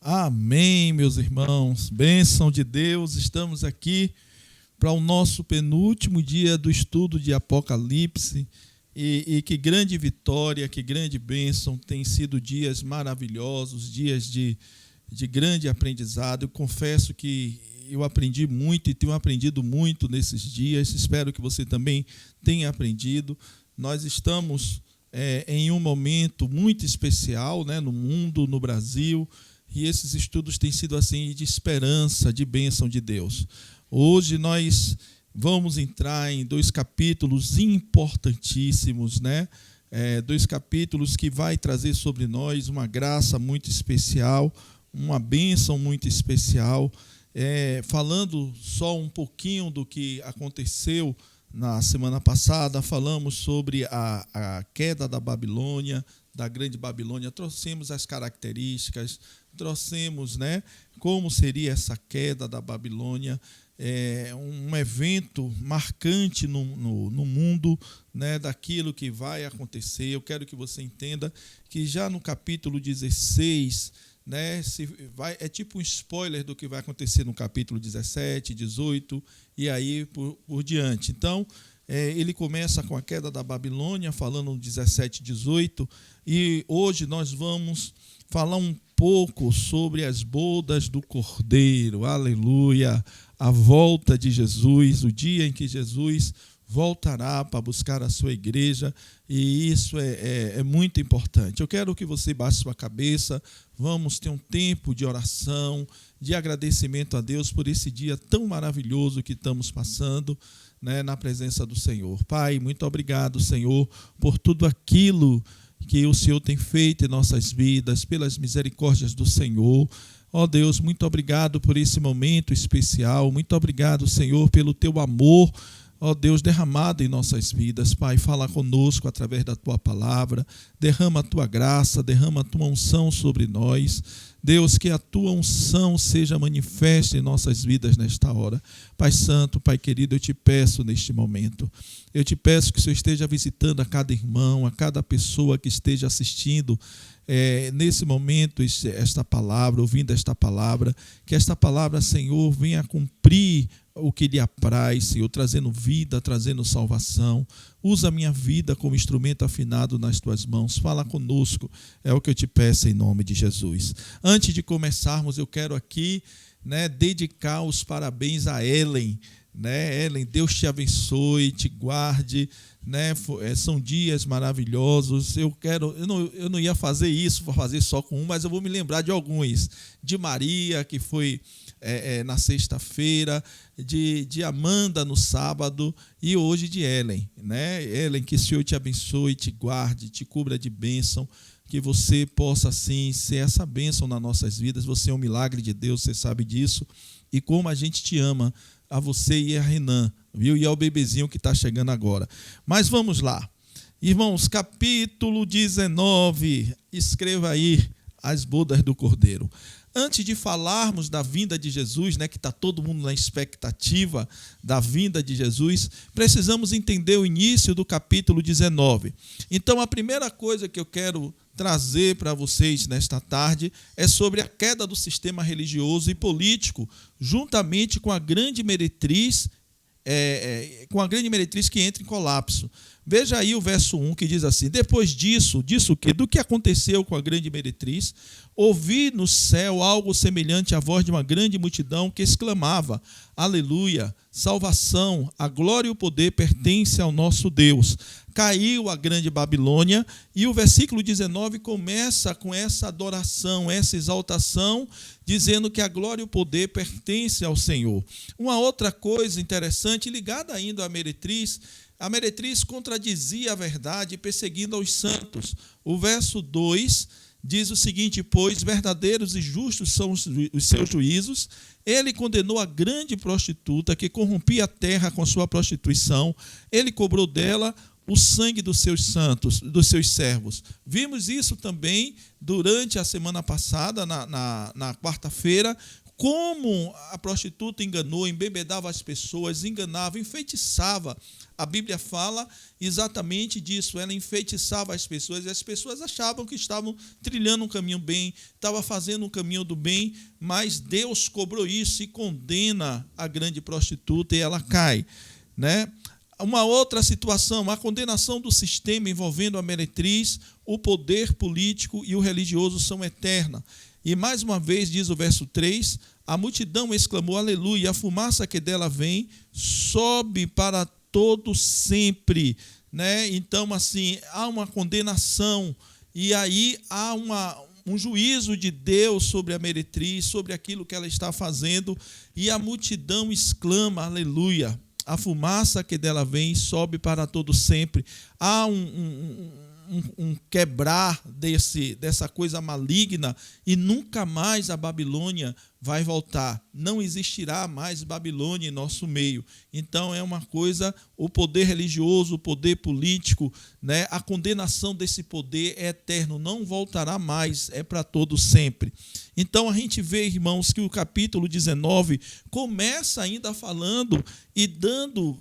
Amém, meus irmãos. Bênção de Deus. Estamos aqui para o nosso penúltimo dia do estudo de Apocalipse. E que grande vitória, que grande bênção. Tem sido dias maravilhosos, dias de grande aprendizado. Eu confesso que eu aprendi muito e tenho aprendido muito nesses dias. Espero que você também tenha aprendido. Nós estamos em um momento muito especial, né, no mundo, no Brasil. E esses estudos têm sido assim de esperança, de bênção de Deus. Hoje nós vamos entrar em dois capítulos importantíssimos, né? Dois capítulos que vai trazer sobre nós uma graça muito especial, uma bênção muito especial. Falando só um pouquinho do que aconteceu na semana passada, falamos sobre a queda da Babilônia, da grande Babilônia, trouxemos as características, trouxemos, né, como seria essa queda da Babilônia, um evento marcante no mundo, né, daquilo que vai acontecer. Eu quero que você entenda que já no capítulo 16, né, é tipo um spoiler do que vai acontecer no capítulo 17, 18 e aí por diante. Então, ele começa com a queda da Babilônia, falando no 17, 18, e hoje nós vamos falar um pouco sobre as bodas do Cordeiro, aleluia, a volta de Jesus, o dia em que Jesus voltará para buscar a sua igreja, e isso é muito importante. Eu quero que você baixe sua cabeça, vamos ter um tempo de oração, de agradecimento a Deus por esse dia tão maravilhoso que estamos passando, né, na presença do Senhor. Pai, muito obrigado, Senhor, por tudo aquilo que o Senhor tem feito em nossas vidas, pelas misericórdias do Senhor. Ó Deus, muito obrigado por esse momento especial, muito obrigado, Senhor, pelo teu amor, ó Deus, derramado em nossas vidas. Pai, fala conosco através da tua palavra, derrama a tua graça, derrama a tua unção sobre nós. Deus, que a tua unção seja manifesta em nossas vidas nesta hora. Pai Santo, Pai querido, eu te peço neste momento, eu te peço que o Senhor esteja visitando a cada irmão, a cada pessoa que esteja assistindo nesse momento esta palavra, ouvindo esta palavra, que esta palavra, Senhor, venha cumprir o que lhe apraz, Senhor, trazendo vida, trazendo salvação. Usa a minha vida como instrumento afinado nas tuas mãos. Fala conosco, é o que eu te peço em nome de Jesus. Antes de começarmos, eu quero aqui, né, dedicar os parabéns a Ellen, né? Ellen, Deus te abençoe, te guarde, né? São dias maravilhosos. Eu não ia fazer isso, vou fazer só com um, mas eu vou me lembrar de alguns. De Maria, que foi na sexta-feira, de Amanda no sábado, e hoje de Ellen, né? Ellen, que o Senhor te abençoe, te guarde, te cubra de bênção, que você possa, assim, ser essa bênção nas nossas vidas. Você é um milagre de Deus, você sabe disso, e como a gente te ama, a você e a Renan, viu? E ao bebezinho que está chegando agora. Mas vamos lá. Irmãos, capítulo 19, escreva aí as bodas do Cordeiro. Antes de falarmos da vinda de Jesus, né, que está todo mundo na expectativa da vinda de Jesus, precisamos entender o início do capítulo 19. Então, a primeira coisa que eu quero trazer para vocês nesta tarde é sobre a queda do sistema religioso e político, juntamente com a grande meretriz, que entra em colapso. Veja aí o verso 1 que diz assim: depois disso o quê? Do que aconteceu com a grande meretriz, ouvi no céu algo semelhante à voz de uma grande multidão que exclamava: aleluia, salvação, a glória e o poder pertencem ao nosso Deus. Caiu a grande Babilônia, e o versículo 19 começa com essa adoração, essa exaltação, dizendo que a glória e o poder pertencem ao Senhor. Uma outra coisa interessante, ligada ainda à meretriz, a meretriz contradizia a verdade, perseguindo aos santos. O verso 2 diz o seguinte: pois verdadeiros e justos são os seus juízos. Ele condenou a grande prostituta que corrompia a terra com sua prostituição. Ele cobrou dela o sangue dos seus santos, dos seus servos. Vimos isso também durante a semana passada, na quarta-feira, como a prostituta enganou, embebedava as pessoas, enganava, enfeitiçava. A Bíblia fala exatamente disso. Ela enfeitiçava as pessoas e as pessoas achavam que estavam trilhando um caminho bem, estavam fazendo um caminho do bem, mas Deus cobrou isso e condena a grande prostituta e ela cai, né? Uma outra situação, a condenação do sistema envolvendo a meretriz, o poder político e o religioso são eternas. E mais uma vez, diz o verso 3, a multidão exclamou, aleluia, e a fumaça que dela vem sobe para todo sempre, né? Então, assim, há uma condenação, e aí há um juízo de Deus sobre a meretriz, sobre aquilo que ela está fazendo, e a multidão exclama, aleluia, a fumaça que dela vem sobe para todo sempre. Há um quebrar dessa coisa maligna, e nunca mais a Babilônia vai voltar. Não existirá mais Babilônia em nosso meio. Então é uma coisa, o poder religioso, o poder político, né? A condenação desse poder é eterno, não voltará mais, é para todo sempre. Então a gente vê, irmãos, que o capítulo 19 começa ainda falando e dando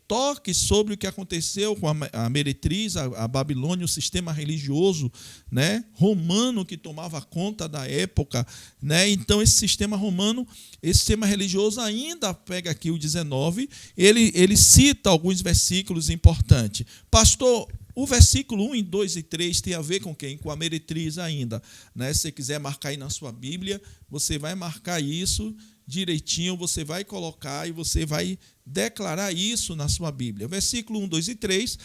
toques sobre o que aconteceu com a meretriz, a Babilônia, o sistema religioso, né, romano que tomava conta da época, né? Então esse sistema romano, esse sistema religioso ainda pega aqui o 19, ele cita alguns versículos importantes. Pastor, o versículo 1, 2 e 3 tem a ver com quem? Com a meretriz ainda, né? Se você quiser marcar aí na sua Bíblia, você vai marcar isso direitinho, você vai colocar e você vai declarar isso na sua Bíblia. Versículo 1, 2 e 3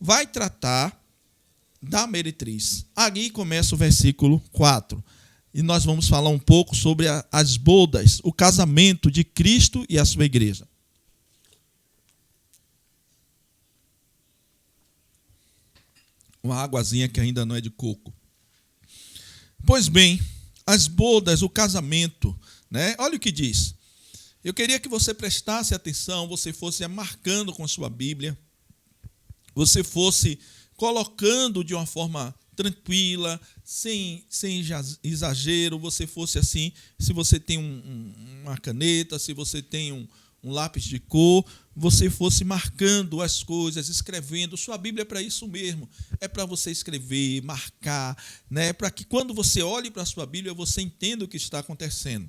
vai tratar da meretriz. Aí começa o versículo 4. E nós vamos falar um pouco sobre as bodas, o casamento de Cristo e a sua igreja. Uma águazinha que ainda não é de coco. Pois bem, as bodas, o casamento, né? Olha o que diz. Eu queria que você prestasse atenção, você fosse marcando com a sua Bíblia, você fosse colocando de uma forma tranquila, sem exagero, você fosse assim, se você tem uma caneta, se você tem um lápis de cor, você fosse marcando as coisas, escrevendo. Sua Bíblia é para isso mesmo, é para você escrever, marcar, né? Para que quando você olhe para a sua Bíblia, você entenda o que está acontecendo.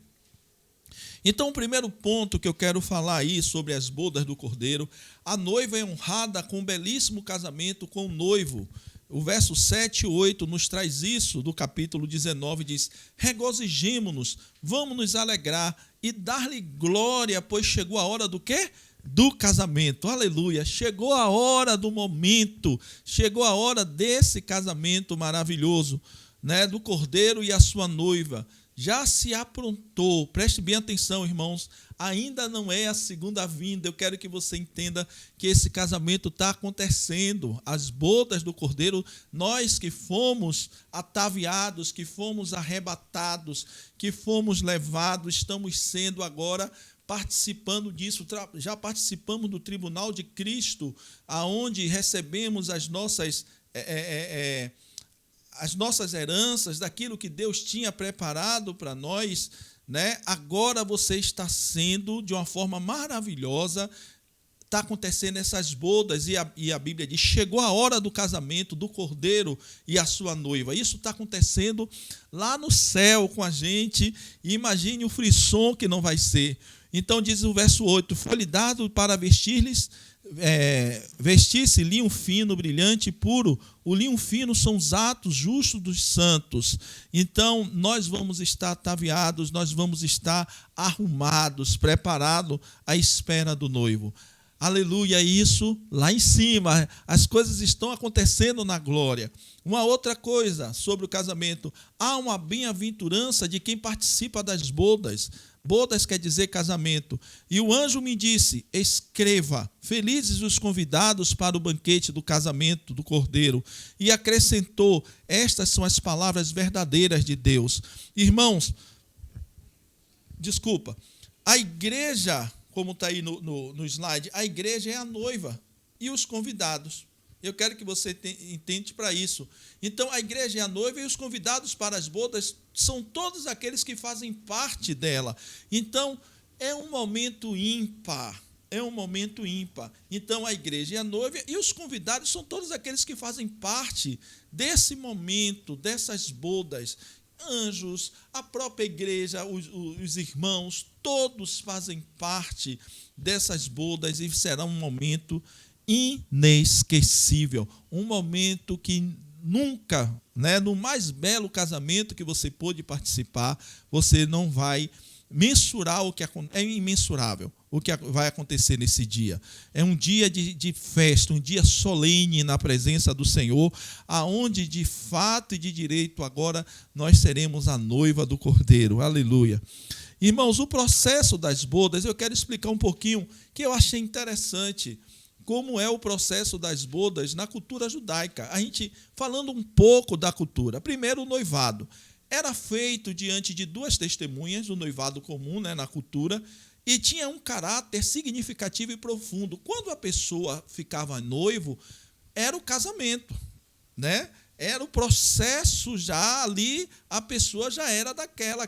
Então, o primeiro ponto que eu quero falar aí sobre as bodas do Cordeiro, a noiva é honrada com um belíssimo casamento com o noivo. O verso 7 e 8 nos traz isso, do capítulo 19, diz, regozijemo-nos, vamos nos alegrar e dar-lhe glória, pois chegou a hora do quê? Do casamento, aleluia, chegou a hora do momento, chegou a hora desse casamento maravilhoso, né, do Cordeiro e a sua noiva. Já se aprontou, preste bem atenção, irmãos, ainda não é a segunda vinda. Eu quero que você entenda que esse casamento está acontecendo, as bodas do Cordeiro, nós que fomos ataviados, que fomos arrebatados, que fomos levados, estamos sendo agora participando disso, já participamos do tribunal de Cristo, aonde recebemos as nossas heranças, daquilo que Deus tinha preparado para nós, né? Agora você está sendo, de uma forma maravilhosa, está acontecendo essas bodas, e a Bíblia diz, chegou a hora do casamento do Cordeiro e a sua noiva. Isso está acontecendo lá no céu com a gente, e imagine o frisson que não vai ser. Então diz o verso 8, foi-lhe dado para vestir-se linho fino, brilhante e puro. O linho fino são os atos justos dos santos. Então, nós vamos estar ataviados, nós vamos estar arrumados, preparados à espera do noivo. Aleluia, isso lá em cima, as coisas estão acontecendo na glória. Uma outra coisa sobre o casamento, há uma bem-aventurança de quem participa das bodas. Bodas quer dizer casamento. E o anjo me disse, escreva, felizes os convidados para o banquete do casamento do Cordeiro. E acrescentou, estas são as palavras verdadeiras de Deus. Irmãos, a igreja, como está aí no slide, a igreja é a noiva e os convidados. Eu quero que você entende para isso. Então, a igreja é a noiva e os convidados para as bodas são todos aqueles que fazem parte dela. Então, é um momento ímpar. É um momento ímpar. Então, a igreja é a noiva e os convidados são todos aqueles que fazem parte desse momento, dessas bodas. Anjos, a própria igreja, os irmãos, todos fazem parte dessas bodas e será um momento inesquecível, um momento que nunca, no mais belo casamento que você pôde participar, você não vai mensurar o que é imensurável, o que vai acontecer nesse dia. É um dia de festa, um dia solene na presença do Senhor, aonde de fato e de direito agora nós seremos a noiva do Cordeiro. Aleluia. Irmãos, o processo das bodas, eu quero explicar um pouquinho, que eu achei interessante, como é o processo das bodas na cultura judaica. A gente falando um pouco da cultura. Primeiro, o noivado. Era feito diante de duas testemunhas, o noivado comum, na cultura, e tinha um caráter significativo e profundo. Quando a pessoa ficava noivo, era o casamento, Era o processo já ali, a pessoa já era aquela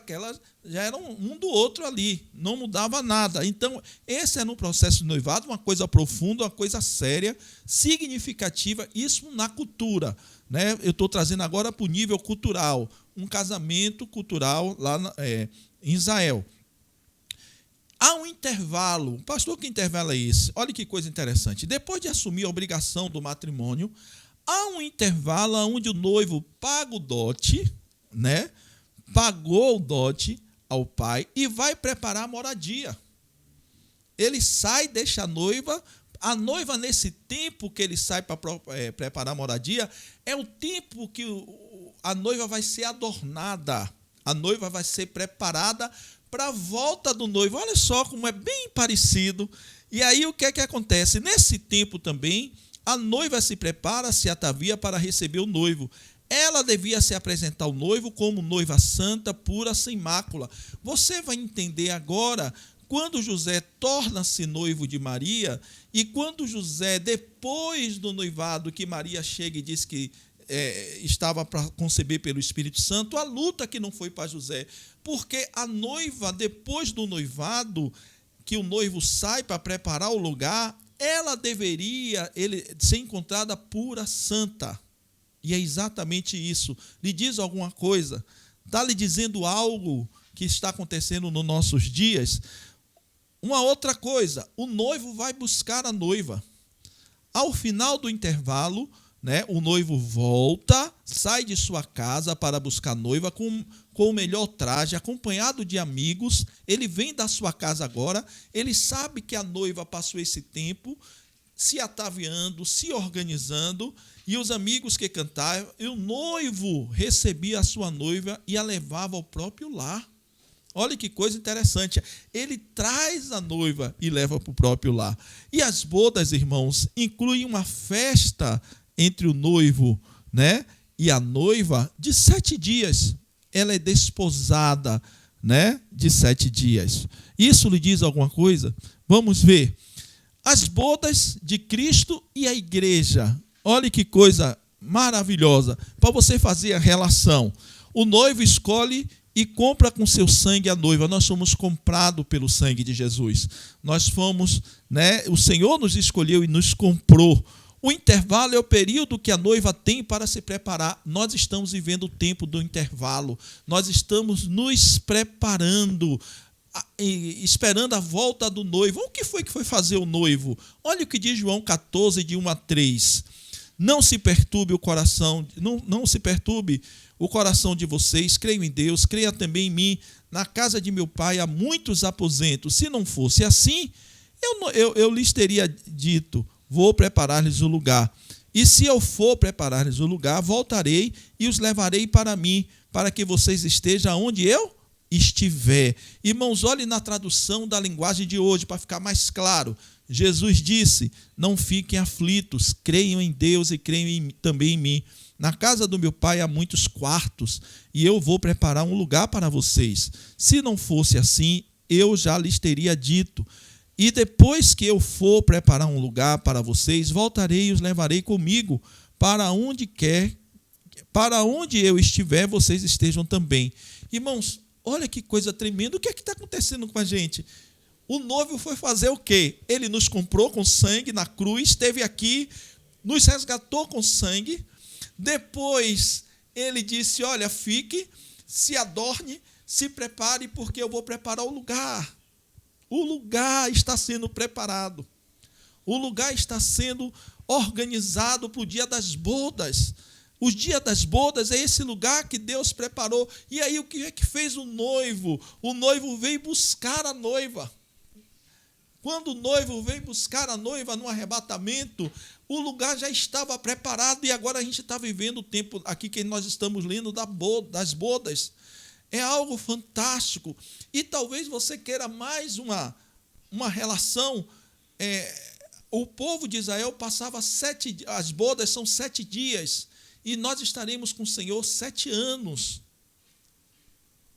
já era um do outro ali, não mudava nada. Então, esse era um processo de noivado, uma coisa profunda, uma coisa séria, significativa, isso na cultura. Eu estou trazendo agora para o nível cultural, um casamento cultural lá em Israel. Há um intervalo. Pastor, que intervalo é esse? Olha que coisa interessante. Depois de assumir a obrigação do matrimônio, há um intervalo onde o noivo paga o dote, pagou o dote ao pai e vai preparar a moradia. Ele sai, deixa a noiva nesse tempo que ele sai para preparar a moradia, é o tempo que a noiva vai ser adornada, a noiva vai ser preparada para a volta do noivo. Olha só como é bem parecido. E aí o que é que acontece? Nesse tempo também, a noiva se prepara, se atavia para receber o noivo. Ela devia se apresentar ao noivo como noiva santa, pura, sem mácula. Você vai entender agora, quando José torna-se noivo de Maria, e quando José, depois do noivado, que Maria chega e diz que estava para conceber pelo Espírito Santo, a luta que não foi para José. Porque a noiva, depois do noivado, que o noivo sai para preparar o lugar, ela deveria ser encontrada pura, santa. E é exatamente isso. Lhe diz alguma coisa? Está lhe dizendo algo que está acontecendo nos nossos dias? Uma outra coisa, o noivo vai buscar a noiva. Ao final do intervalo, o noivo volta, sai de sua casa para buscar a noiva com o melhor traje, acompanhado de amigos. Ele vem da sua casa agora, ele sabe que a noiva passou esse tempo se ataviando, se organizando, e os amigos que cantavam, e o noivo recebia a sua noiva e a levava ao próprio lar. Olha que coisa interessante. Ele traz a noiva e leva para o próprio lar. E as bodas, irmãos, incluem uma festa entre o noivo, e a noiva de 7 dias. Ela é desposada, de 7 dias. Isso lhe diz alguma coisa? Vamos ver. As bodas de Cristo e a igreja. Olha que coisa maravilhosa. Para você fazer a relação. O noivo escolhe e compra com seu sangue a noiva. Nós somos comprados pelo sangue de Jesus. Nós fomos, o Senhor nos escolheu e nos comprou. O intervalo é o período que a noiva tem para se preparar. Nós estamos vivendo o tempo do intervalo. Nós estamos nos preparando, esperando a volta do noivo. O que foi fazer o noivo? Olha o que diz João 14, de 1 a 3. Não se perturbe o coração, não se perturbe o coração de vocês. Creio em Deus, creia também em mim. Na casa de meu pai há muitos aposentos. Se não fosse assim, eu lhes teria dito: vou preparar-lhes o lugar. E se eu for preparar-lhes o lugar, voltarei e os levarei para mim, para que vocês estejam onde eu estiver. Irmãos, olhem na tradução da linguagem de hoje, para ficar mais claro. Jesus disse: não fiquem aflitos, creiam em Deus e creiam também em mim. Na casa do meu pai há muitos quartos, e eu vou preparar um lugar para vocês. Se não fosse assim, eu já lhes teria dito: E depois que eu for preparar um lugar para vocês, voltarei e os levarei comigo para onde eu estiver, vocês estejam também. Irmãos, olha que coisa tremenda. O que é que está acontecendo com a gente? O noivo foi fazer o quê? Ele nos comprou com sangue na cruz, esteve aqui, nos resgatou com sangue. Depois ele disse, olha, fique, se adorne, se prepare, porque eu vou preparar o lugar. O lugar está sendo preparado. O lugar está sendo organizado para o dia das bodas. O dia das bodas é esse lugar que Deus preparou. E aí o que é que fez o noivo? O noivo veio buscar a noiva. Quando o noivo veio buscar a noiva no arrebatamento, o lugar já estava preparado e agora a gente está vivendo o tempo aqui que nós estamos lendo das bodas. É algo fantástico. E talvez você queira mais uma relação. O povo de Israel passava as bodas são 7 dias. E nós estaremos com o Senhor 7 anos.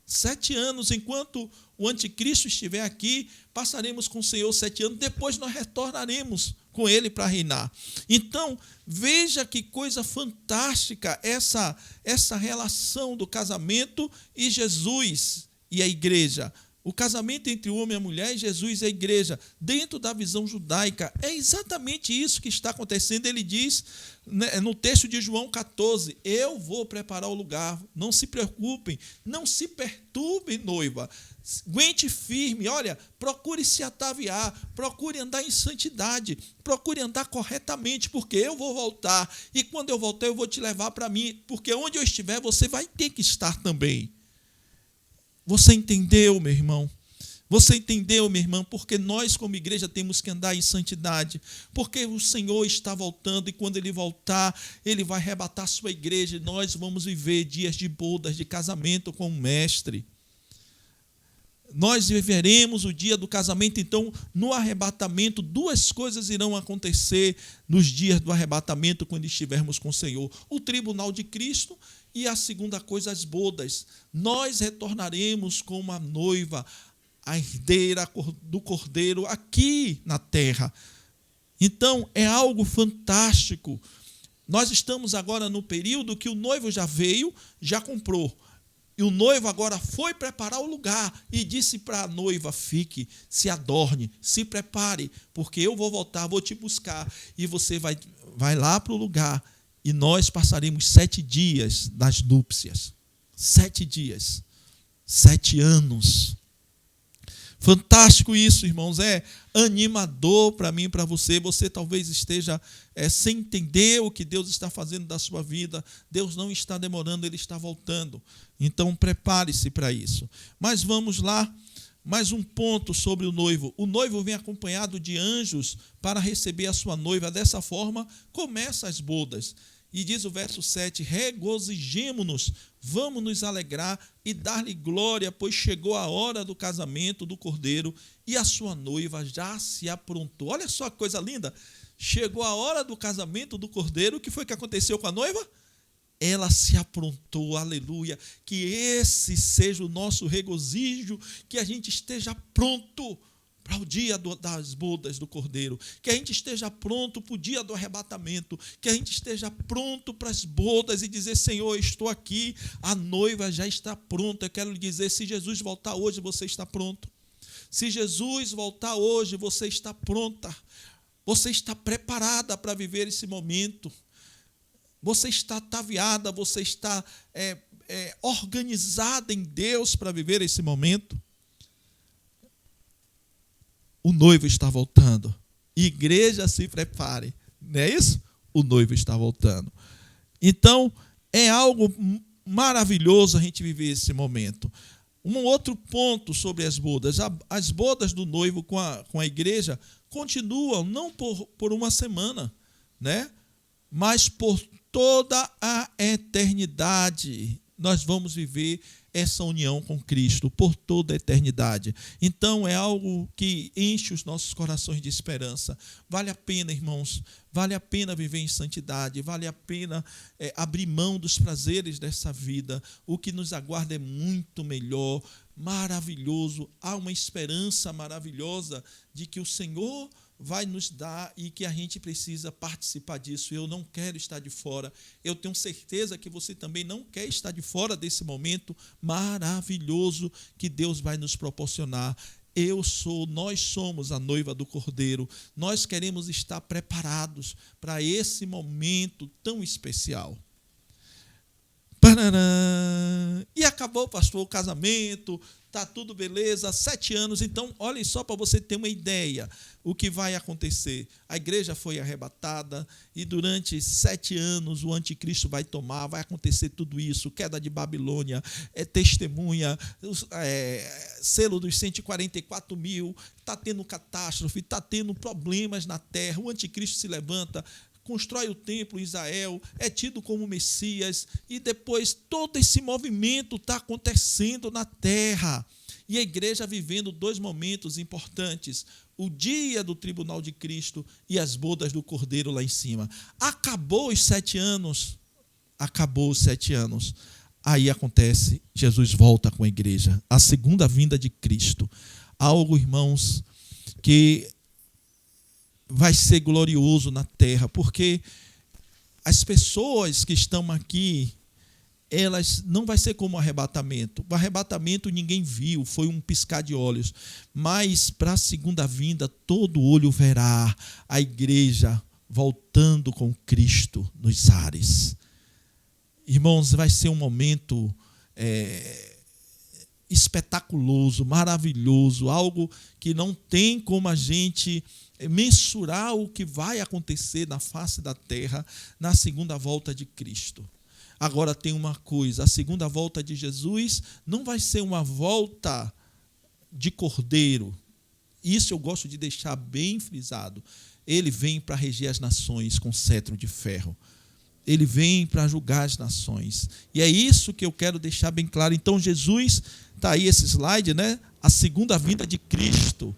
7 anos, enquanto o anticristo estiver aqui, passaremos com o Senhor 7 anos, depois nós retornaremos com ele para reinar. Então, veja que coisa fantástica essa relação do casamento e Jesus e a igreja. O casamento entre o homem e a mulher e Jesus e a igreja, dentro da visão judaica, é exatamente isso que está acontecendo. Ele diz, no texto de João 14, eu vou preparar o lugar, não se preocupem, não se perturbem, noiva, aguente firme, olha, procure se ataviar, procure andar em santidade, procure andar corretamente, porque eu vou voltar, e quando eu voltar eu vou te levar para mim, porque onde eu estiver você vai ter que estar também. Você entendeu, meu irmão? Você entendeu, minha irmã? Porque nós, como igreja, temos que andar em santidade. Porque o Senhor está voltando e quando Ele voltar, Ele vai arrebatar a sua igreja e nós vamos viver dias de bodas, de casamento com o Mestre. Nós viveremos o dia do casamento, então, no arrebatamento, 2 coisas irão acontecer nos dias do arrebatamento, quando estivermos com o Senhor. O tribunal de Cristo e a segunda coisa, as bodas. Nós retornaremos com uma noiva, a herdeira do Cordeiro, aqui na terra. Então, é algo fantástico. Nós estamos agora no período que o noivo já veio, já comprou. E o noivo agora foi preparar o lugar e disse para a noiva, fique, se adorne, se prepare, porque eu vou voltar, vou te buscar. E você vai lá para o lugar e nós passaremos 7 dias das núpcias. 7 dias, 7 anos. Fantástico isso, irmãos, é animador para mim e para você. Você talvez esteja sem entender o que Deus está fazendo da sua vida. Deus não está demorando, Ele está voltando. Então, prepare-se para isso. Mas vamos lá, mais um ponto sobre o noivo. O noivo vem acompanhado de anjos para receber a sua noiva. Dessa forma, começa as bodas. E diz o verso 7, regozijemo-nos, vamos nos alegrar e dar-lhe glória, pois chegou a hora do casamento do Cordeiro e a sua noiva já se aprontou. Olha só que coisa linda, chegou a hora do casamento do Cordeiro, o que foi que aconteceu com a noiva? Ela se aprontou, aleluia, que esse seja o nosso regozijo, que a gente esteja pronto para o dia das bodas do Cordeiro, que a gente esteja pronto para o dia do arrebatamento, que a gente esteja pronto para as bodas e dizer, Senhor, estou aqui, a noiva já está pronta. Eu quero lhe dizer, se Jesus voltar hoje, você está pronto. Se Jesus voltar hoje, você está pronta. Você está preparada para viver esse momento. Você está ataviada, você está organizada em Deus para viver esse momento. O noivo está voltando. Igreja, se prepare. Não é isso? O noivo está voltando. Então, é algo maravilhoso a gente viver esse momento. Um outro ponto sobre as bodas. As bodas do noivo com a igreja continuam não por uma semana, né? Mas por toda a eternidade. Nós vamos viver essa união com Cristo por toda a eternidade. Então é algo que enche os nossos corações de esperança. Vale a pena, irmãos, vale a pena viver em santidade, vale a pena abrir mão dos prazeres dessa vida. O que nos aguarda é muito melhor, maravilhoso. Há uma esperança maravilhosa de que o Senhor vai nos dar e que a gente precisa participar disso. Eu não quero estar de fora. Eu tenho certeza que você também não quer estar de fora desse momento maravilhoso que Deus vai nos proporcionar. Nós somos a noiva do Cordeiro. Nós queremos estar preparados para esse momento tão especial. Parará. E acabou, pastor, o casamento, está tudo beleza, 7 anos. Então, olhem só para você ter uma ideia o que vai acontecer. A igreja foi arrebatada e durante 7 anos o anticristo vai tomar, vai acontecer tudo isso, queda de Babilônia, testemunha, selo dos 144 mil, está tendo catástrofe, está tendo problemas na terra, o anticristo se levanta, constrói o templo em Israel, é tido como Messias, e depois todo esse movimento está acontecendo na terra. E a igreja vivendo 2 momentos importantes, o dia do tribunal de Cristo e as bodas do Cordeiro lá em cima. Acabou os 7 anos, aí acontece, Jesus volta com a igreja, a segunda vinda de Cristo. Algo, irmãos, que vai ser glorioso na terra, porque as pessoas que estão aqui, elas não vai ser como o arrebatamento. O arrebatamento ninguém viu, foi um piscar de olhos. Mas para a segunda vinda, todo olho verá a igreja voltando com Cristo nos ares. Irmãos, vai ser um momento espetaculoso, maravilhoso, algo que não tem como a gente mensurar o que vai acontecer na face da terra na segunda volta de Cristo. Agora tem uma coisa, a segunda volta de Jesus não vai ser uma volta de cordeiro. Isso eu gosto de deixar bem frisado. Ele vem para reger as nações com cetro de ferro. Ele vem para julgar as nações. E é isso que eu quero deixar bem claro. Então Jesus, está aí esse slide, né? A segunda vinda de Cristo.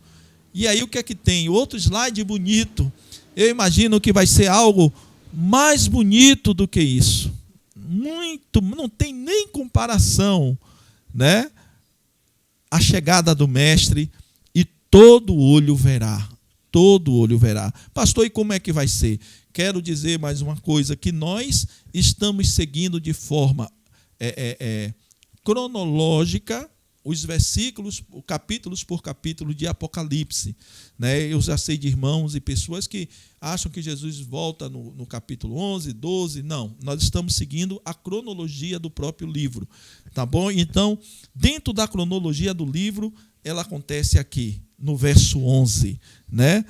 E aí o que é que tem? Outro slide bonito. Eu imagino que vai ser algo mais bonito do que isso. Muito, não tem nem comparação, né? A chegada do Mestre e todo olho verá. Todo olho verá. Pastor, e como é que vai ser? Quero dizer mais uma coisa, que nós estamos seguindo de forma cronológica os versículos, capítulos por capítulo de Apocalipse. Né? Eu já sei de irmãos e pessoas que acham que Jesus volta no capítulo 11, 12. Não, nós estamos seguindo a cronologia do próprio livro. Tá bom? Então, dentro da cronologia do livro, ela acontece aqui, no verso 11. Né?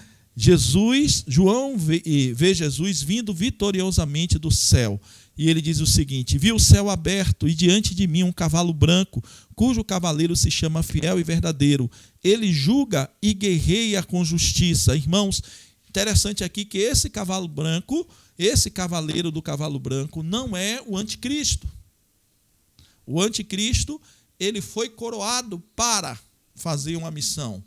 João vê Jesus vindo vitoriosamente do céu. E ele diz o seguinte: vi o céu aberto e diante de mim um cavalo branco, cujo cavaleiro se chama Fiel e Verdadeiro. Ele julga e guerreia com justiça. Irmãos, interessante aqui que esse cavalo branco, esse cavaleiro do cavalo branco, não é o anticristo. O anticristo, ele foi coroado para fazer uma missão,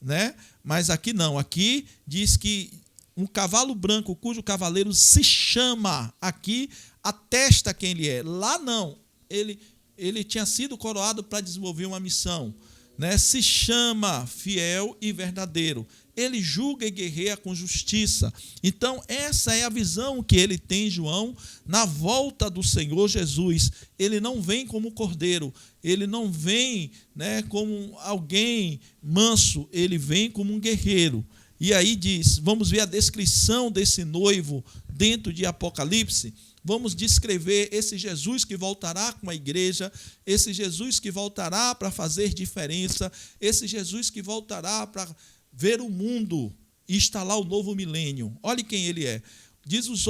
né? Mas aqui não, aqui diz que um cavalo branco cujo cavaleiro se chama, aqui atesta quem ele é. Lá não, ele tinha sido coroado para desenvolver uma missão, né? Se chama Fiel e Verdadeiro. Ele julga e guerreia com justiça. Então, essa é a visão que ele tem, João, na volta do Senhor Jesus. Ele não vem como cordeiro, ele não vem, né, como alguém manso, ele vem como um guerreiro. E aí diz, vamos ver a descrição desse noivo dentro de Apocalipse. Vamos descrever esse Jesus que voltará com a igreja, esse Jesus que voltará para fazer diferença, esse Jesus que voltará para ver o mundo e instalar o novo milênio. Olhe quem ele é. Diz os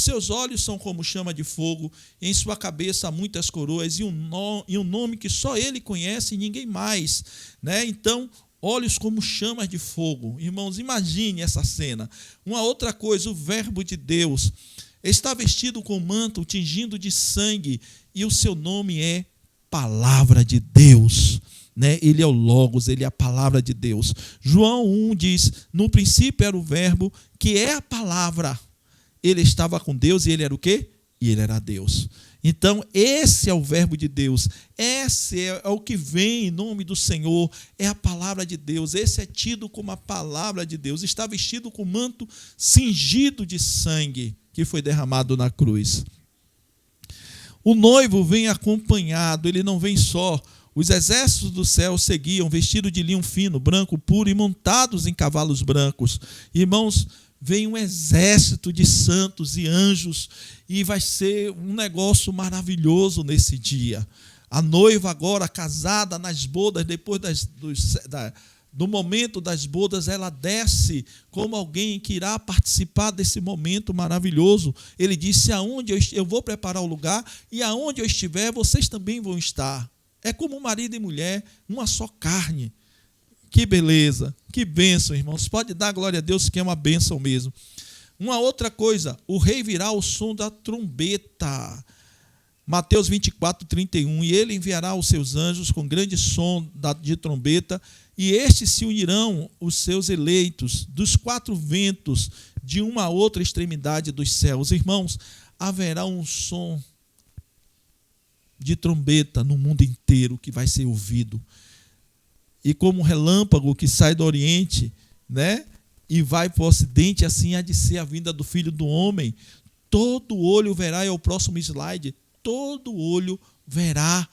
seus olhos são como chama de fogo, em sua cabeça há muitas coroas e um nome que só ele conhece e ninguém mais. Né? Então, olhos como chamas de fogo. Irmãos, imagine essa cena. Uma outra coisa, o verbo de Deus está vestido com manto tingindo de sangue e o seu nome é palavra de Deus, né? Ele é o Logos, ele é a palavra de Deus. João 1 diz, no princípio era o verbo, que é a palavra. Ele estava com Deus e ele era o quê? E ele era Deus. Então, esse é o verbo de Deus, esse é o que vem em nome do Senhor, é a palavra de Deus, esse é tido como a palavra de Deus, está vestido com manto cingido de sangue que foi derramado na cruz. O noivo vem acompanhado, ele não vem só. Os exércitos do céu seguiam, vestidos de linho fino, branco, puro, e montados em cavalos brancos. Irmãos, vem um exército de santos e anjos, e vai ser um negócio maravilhoso nesse dia. A noiva agora, casada nas bodas, depois do momento das bodas, ela desce como alguém que irá participar desse momento maravilhoso. Ele disse, aonde eu vou preparar o lugar, e aonde eu estiver, vocês também vão estar. É como marido e mulher, uma só carne. Que beleza, que bênção, irmãos. Pode dar glória a Deus, que é uma bênção mesmo. Uma outra coisa, o rei virá ao som da trombeta. Mateus 24, 31. E ele enviará os seus anjos com grande som de trombeta, e estes se unirão os seus eleitos dos quatro ventos, de uma a outra extremidade dos céus. Irmãos, haverá um som de trombeta no mundo inteiro que vai ser ouvido. E como um relâmpago que sai do Oriente, né, e vai para o Ocidente, assim há de ser a vinda do Filho do Homem. Todo olho verá, é o próximo slide, todo olho verá.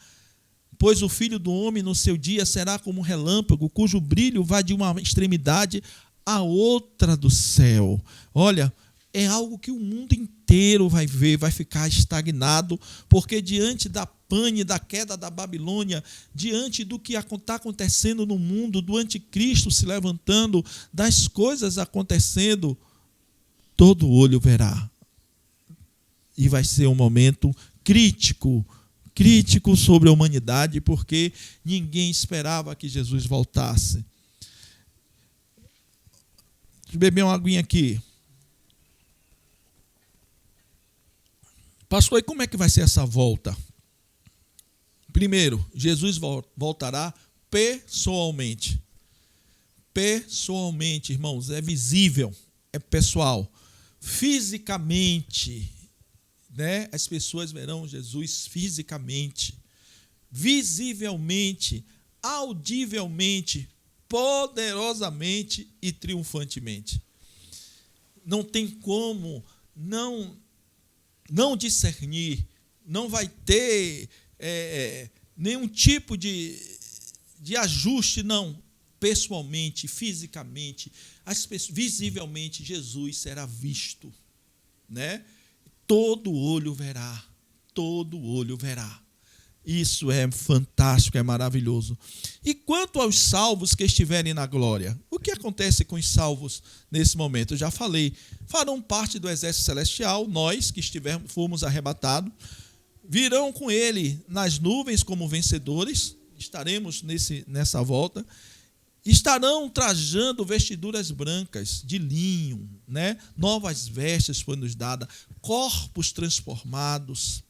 Pois o Filho do Homem no seu dia será como um relâmpago, cujo brilho vai de uma extremidade à outra do céu. Olha, é algo que o mundo inteiro vai ver, vai ficar estagnado, porque diante da pane, da queda da Babilônia, diante do que está acontecendo no mundo, do anticristo se levantando, das coisas acontecendo, todo olho verá. E vai ser um momento crítico sobre a humanidade, porque ninguém esperava que Jesus voltasse. Deixa eu beber uma aguinha aqui. Pastor, e como é que vai ser essa volta? Primeiro, Jesus voltará pessoalmente. Pessoalmente, irmãos, é visível, é pessoal. Fisicamente, né? As pessoas verão Jesus fisicamente, visivelmente, audivelmente, poderosamente e triunfantemente. Não tem como não discernir, não vai ter nenhum tipo de ajuste, não. Pessoalmente, fisicamente, visivelmente, Jesus será visto, né? Todo olho verá, todo olho verá. Isso é fantástico, é maravilhoso. E quanto aos salvos que estiverem na glória, o que acontece com os salvos nesse momento? Eu já falei, farão parte do exército celestial, nós que fomos arrebatados, virão com ele nas nuvens como vencedores, estaremos nessa volta, estarão trajando vestiduras brancas de linho, né? Novas vestes foram nos dadas, corpos transformados.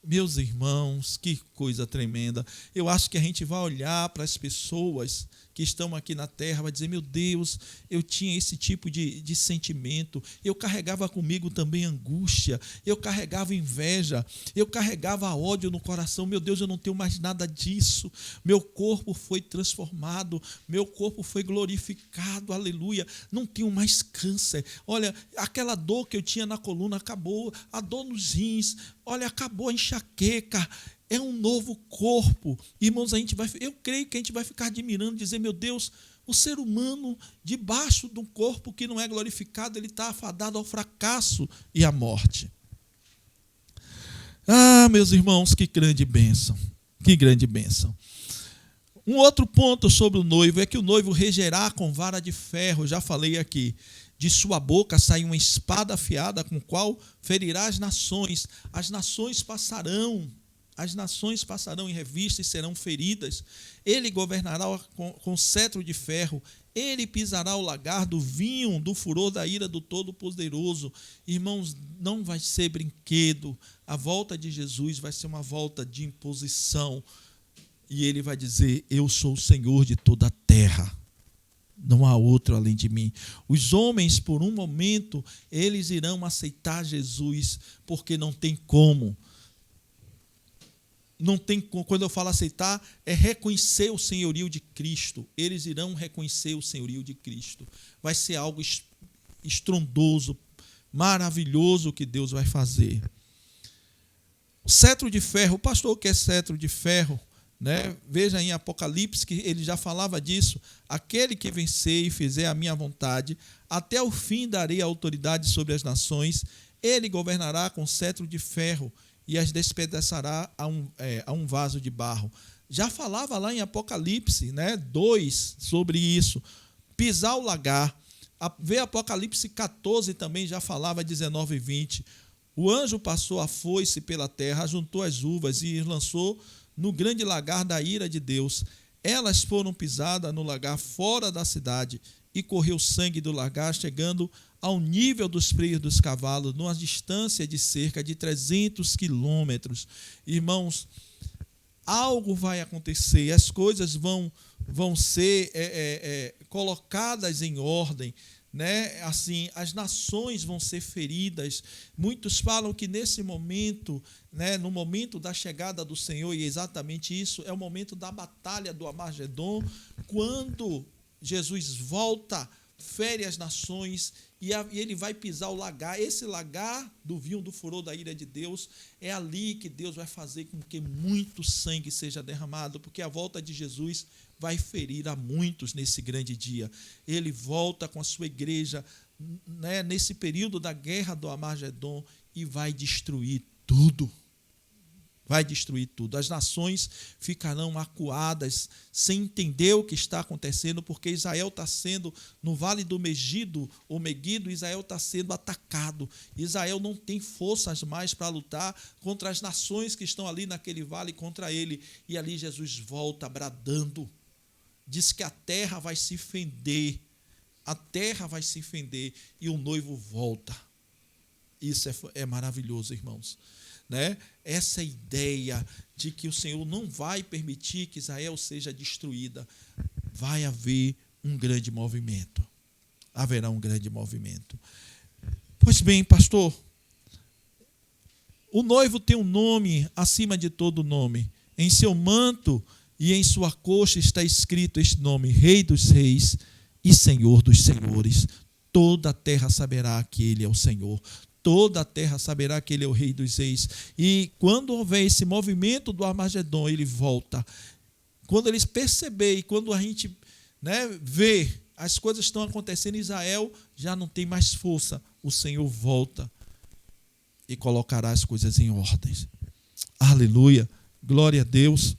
Meus irmãos, que coisa tremenda. Eu acho que a gente vai olhar para as pessoas que estão aqui na terra, vai dizer, meu Deus, eu tinha esse tipo de sentimento, eu carregava comigo também angústia, eu carregava inveja, eu carregava ódio no coração, meu Deus, eu não tenho mais nada disso, meu corpo foi transformado, meu corpo foi glorificado, aleluia, não tenho mais câncer, olha, aquela dor que eu tinha na coluna acabou, a dor nos rins, olha, acabou a enxaqueca, é um novo corpo. Irmãos, eu creio que a gente vai ficar admirando, dizer, meu Deus, o ser humano, debaixo de um corpo que não é glorificado, ele está afadado ao fracasso e à morte. Ah, meus irmãos, que grande bênção, que grande bênção. Um outro ponto sobre o noivo é que o noivo regerá com vara de ferro, já falei aqui. De sua boca sai uma espada afiada com a qual ferirá as nações passarão. as nações passarão em revista e serão feridas. Ele governará com cetro de ferro. Ele pisará o lagar do vinho, do furor da ira do Todo-Poderoso. Irmãos, não vai ser brinquedo. A volta de Jesus vai ser uma volta de imposição. E ele vai dizer: eu sou o Senhor de toda a terra. Não há outro além de mim. Os homens, por um momento, eles irão aceitar Jesus, porque não tem como. Não tem, quando eu falo aceitar, é reconhecer o senhorio de Cristo. Eles irão reconhecer o senhorio de Cristo. Vai ser algo estrondoso, maravilhoso que Deus vai fazer. O cetro de ferro, o pastor quer cetro de ferro, né? Veja em Apocalipse que ele já falava disso. Aquele que vencer e fizer a minha vontade, até o fim darei autoridade sobre as nações. Ele governará com cetro de ferro e as despedaçará a um vaso de barro. Já falava lá em Apocalipse, né, 2 sobre isso. Pisar o lagar. Vê Apocalipse 14 também, já falava 19 e 20. O anjo passou a foice pela terra, juntou as uvas e lançou no grande lagar da ira de Deus. Elas foram pisadas no lagar fora da cidade, e correu sangue do lagar, chegando ao nível dos freios dos cavalos, numa distância de cerca de 300 quilômetros. Irmãos, algo vai acontecer, as coisas vão ser colocadas em ordem, né? Assim, as nações vão ser feridas. Muitos falam que nesse momento, né, no momento da chegada do Senhor, e exatamente isso, é o momento da batalha do Armagedon, quando Jesus volta, fere as nações, e ele vai pisar o lagar. Esse lagar do vinho do furor da ira de Deus, é ali que Deus vai fazer com que muito sangue seja derramado, porque a volta de Jesus vai ferir a muitos nesse grande dia. Ele volta com a sua igreja, né, nesse período da guerra do Armagedon, e vai destruir tudo. Vai destruir tudo. As nações ficarão acuadas, sem entender o que está acontecendo, porque Israel está sendo, no vale do Megido, ou Meguido, Israel está sendo atacado. Israel não tem forças mais para lutar contra as nações que estão ali naquele vale contra ele. E ali Jesus volta bradando. Diz que a terra vai se fender. A terra vai se fender e o noivo volta. Isso é maravilhoso, irmãos. Né? Essa ideia de que o Senhor não vai permitir que Israel seja destruída, vai haver um grande movimento. Haverá um grande movimento. Pois bem, pastor, o noivo tem um nome acima de todo nome. Em seu manto e em sua coxa está escrito este nome: Rei dos Reis e Senhor dos Senhores. Toda a terra saberá que Ele é o Senhor. Toda a terra saberá que Ele é o Rei dos Reis. E quando houver esse movimento do Armagedon, Ele volta. Quando eles perceberem, quando a gente, né, vê as coisas estão acontecendo, Israel já não tem mais força, o Senhor volta e colocará as coisas em ordem. Aleluia, glória a Deus.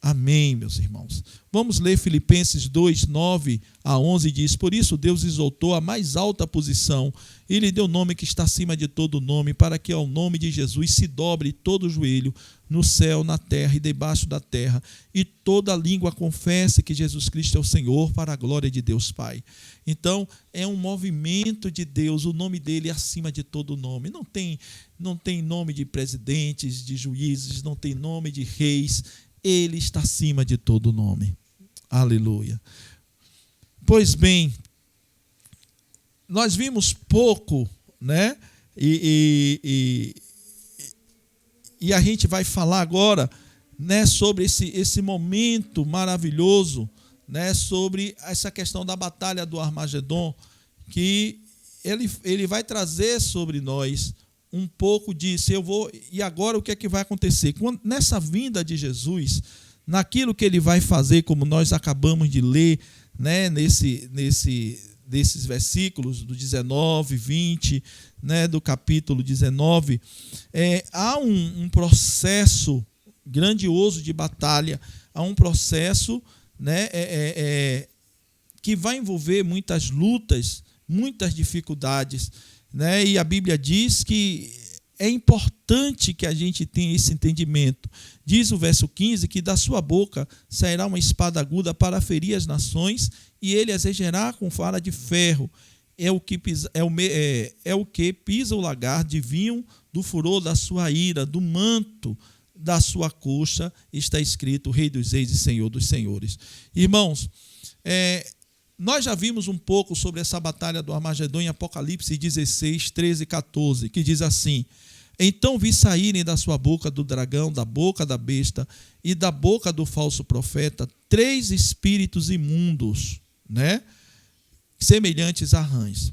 Amém, meus irmãos. Vamos ler Filipenses 2, 9 a 11, diz: Por isso Deus exaltou a mais alta posição, e lhe deu o nome que está acima de todo nome, para que ao nome de Jesus se dobre todo o joelho, no céu, na terra e debaixo da terra, e toda língua confesse que Jesus Cristo é o Senhor, para a glória de Deus Pai. Então, é um movimento de Deus, o nome dele é acima de todo nome. Não tem nome de presidentes, de juízes, não tem nome de reis. Ele está acima de todo nome. Aleluia. Pois bem, nós vimos pouco, né? E a gente vai falar agora, né, sobre esse momento maravilhoso, né, sobre essa questão da batalha do Armagedon, que ele vai trazer sobre nós um pouco disso. E agora o que é que vai acontecer? Nessa vinda de Jesus, naquilo que ele vai fazer, como nós acabamos de ler, né, desses versículos do 19, 20, né, do capítulo 19, há um processo grandioso de batalha, há um processo, né, que vai envolver muitas lutas, muitas dificuldades, né? E a Bíblia diz que é importante que a gente tenha esse entendimento. Diz o verso 15 que da sua boca sairá uma espada aguda para ferir as nações, e ele as regerá com vara de ferro. É o que pisa o lagar de vinho do furor da sua ira, do manto da sua coxa, está escrito Rei dos Reis e Senhor dos Senhores. Irmãos, nós já vimos um pouco sobre essa batalha do Armagedon em Apocalipse 16, 13 e 14, que diz assim: então vi saírem da sua boca do dragão, da boca da besta e da boca do falso profeta 3 espíritos imundos, né? Semelhantes a rãs.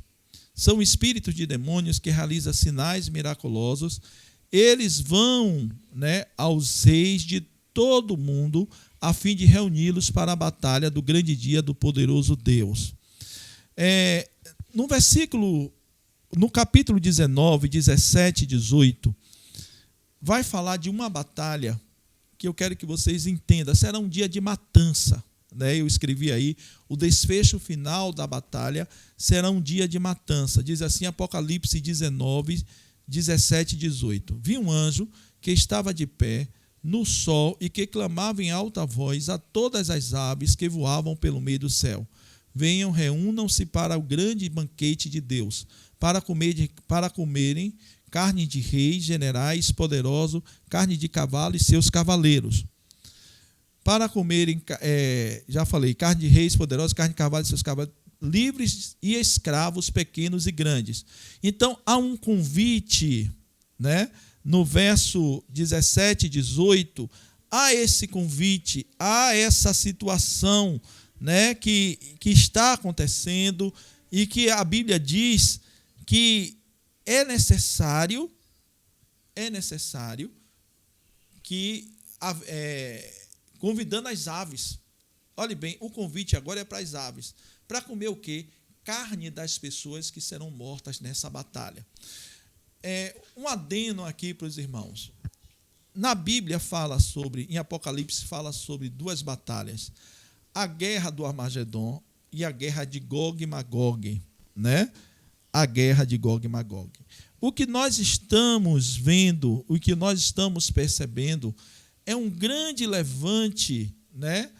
São espíritos de demônios que realizam sinais miraculosos. Eles vão, né, aos reis de todo o mundo a fim de reuni-los para a batalha do grande dia do poderoso Deus. No capítulo 19, 17 e 18, vai falar de uma batalha que eu quero que vocês entendam. Será um dia de matança. Eu escrevi aí, o desfecho final da batalha será um dia de matança. Diz assim, Apocalipse 19, 17 e 18. Vi um anjo que estava de pé no sol e que clamava em alta voz a todas as aves que voavam pelo meio do céu: venham, reúnam-se para o grande banquete de Deus, para comerem carne de reis, generais, poderosos, carne de cavalo e seus cavaleiros. Para comerem, carne de reis poderosos, carne de cavalo e seus cavaleiros, livres e escravos, pequenos e grandes. Então, há um convite, né? No verso 17 e 18, há esse convite, há essa situação, né, que está acontecendo e que a Bíblia diz que é necessário que, convidando as aves. Olhe bem, o convite agora é para as aves. Para comer o quê? Carne das pessoas que serão mortas nessa batalha. Um adeno aqui para os irmãos. Na Bíblia em Apocalipse fala sobre 2 batalhas: a guerra do Armagedon e a guerra de Gog e Magog, né? A guerra de Gog e Magog. O que nós estamos vendo, o que nós estamos percebendo, é um grande levante, né,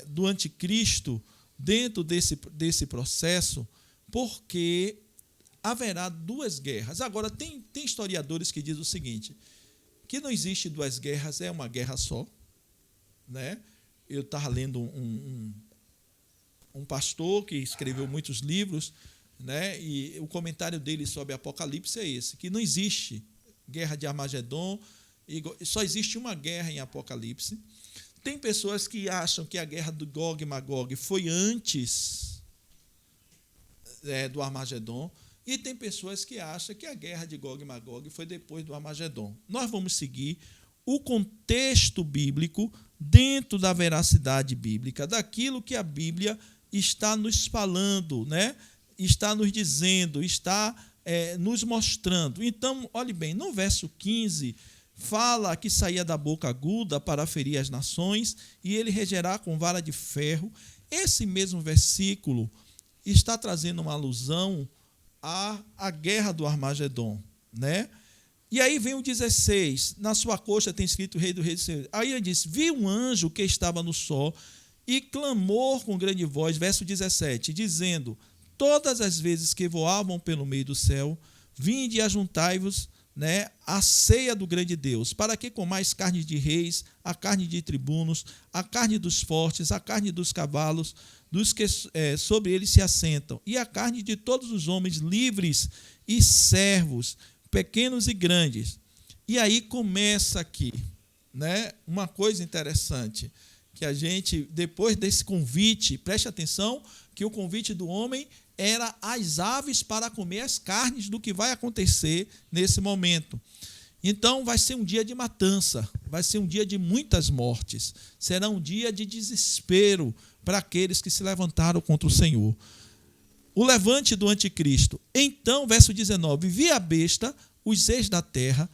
do anticristo dentro desse processo, porque haverá 2 guerras. Agora, tem historiadores que dizem o seguinte, que não existe 2 guerras, é uma guerra só, né? Eu estava lendo um pastor que escreveu muitos livros, né? E o comentário dele sobre Apocalipse é esse, que não existe guerra de Armagedon, só existe uma guerra em Apocalipse. Tem pessoas que acham que a guerra do Gog e Magog foi antes do Armagedon, e tem pessoas que acham que a guerra de Gog e Magog foi depois do Armagedon. Nós vamos seguir o contexto bíblico dentro da veracidade bíblica, daquilo que a Bíblia está nos falando, né? Está nos dizendo, está nos mostrando. Então, olhe bem, no verso 15, fala que saía da boca aguda para ferir as nações, e ele regerá com vara de ferro. Esse mesmo versículo está trazendo uma alusão à guerra do Armagedon, né? E aí vem o 16, na sua coxa tem escrito Rei do Rei do Senhor. Aí ele diz, vi um anjo que estava no sol e clamou com grande voz, verso 17, dizendo, todas as vezes que voavam pelo meio do céu, vinde e ajuntai-vos, né, a ceia do grande Deus, para que comais carne de reis, a carne de tribunos, a carne dos fortes, a carne dos cavalos, dos que sobre eles se assentam, e a carne de todos os homens livres e servos, pequenos e grandes. E aí começa aqui, né, uma coisa interessante, que a gente, depois desse convite, preste atenção, que o convite do homem era as aves para comer as carnes do que vai acontecer nesse momento. Então, vai ser um dia de matança, vai ser um dia de muitas mortes, será um dia de desespero para aqueles que se levantaram contra o Senhor. O levante do anticristo. Então, verso 19, vi a besta, os reis da terra,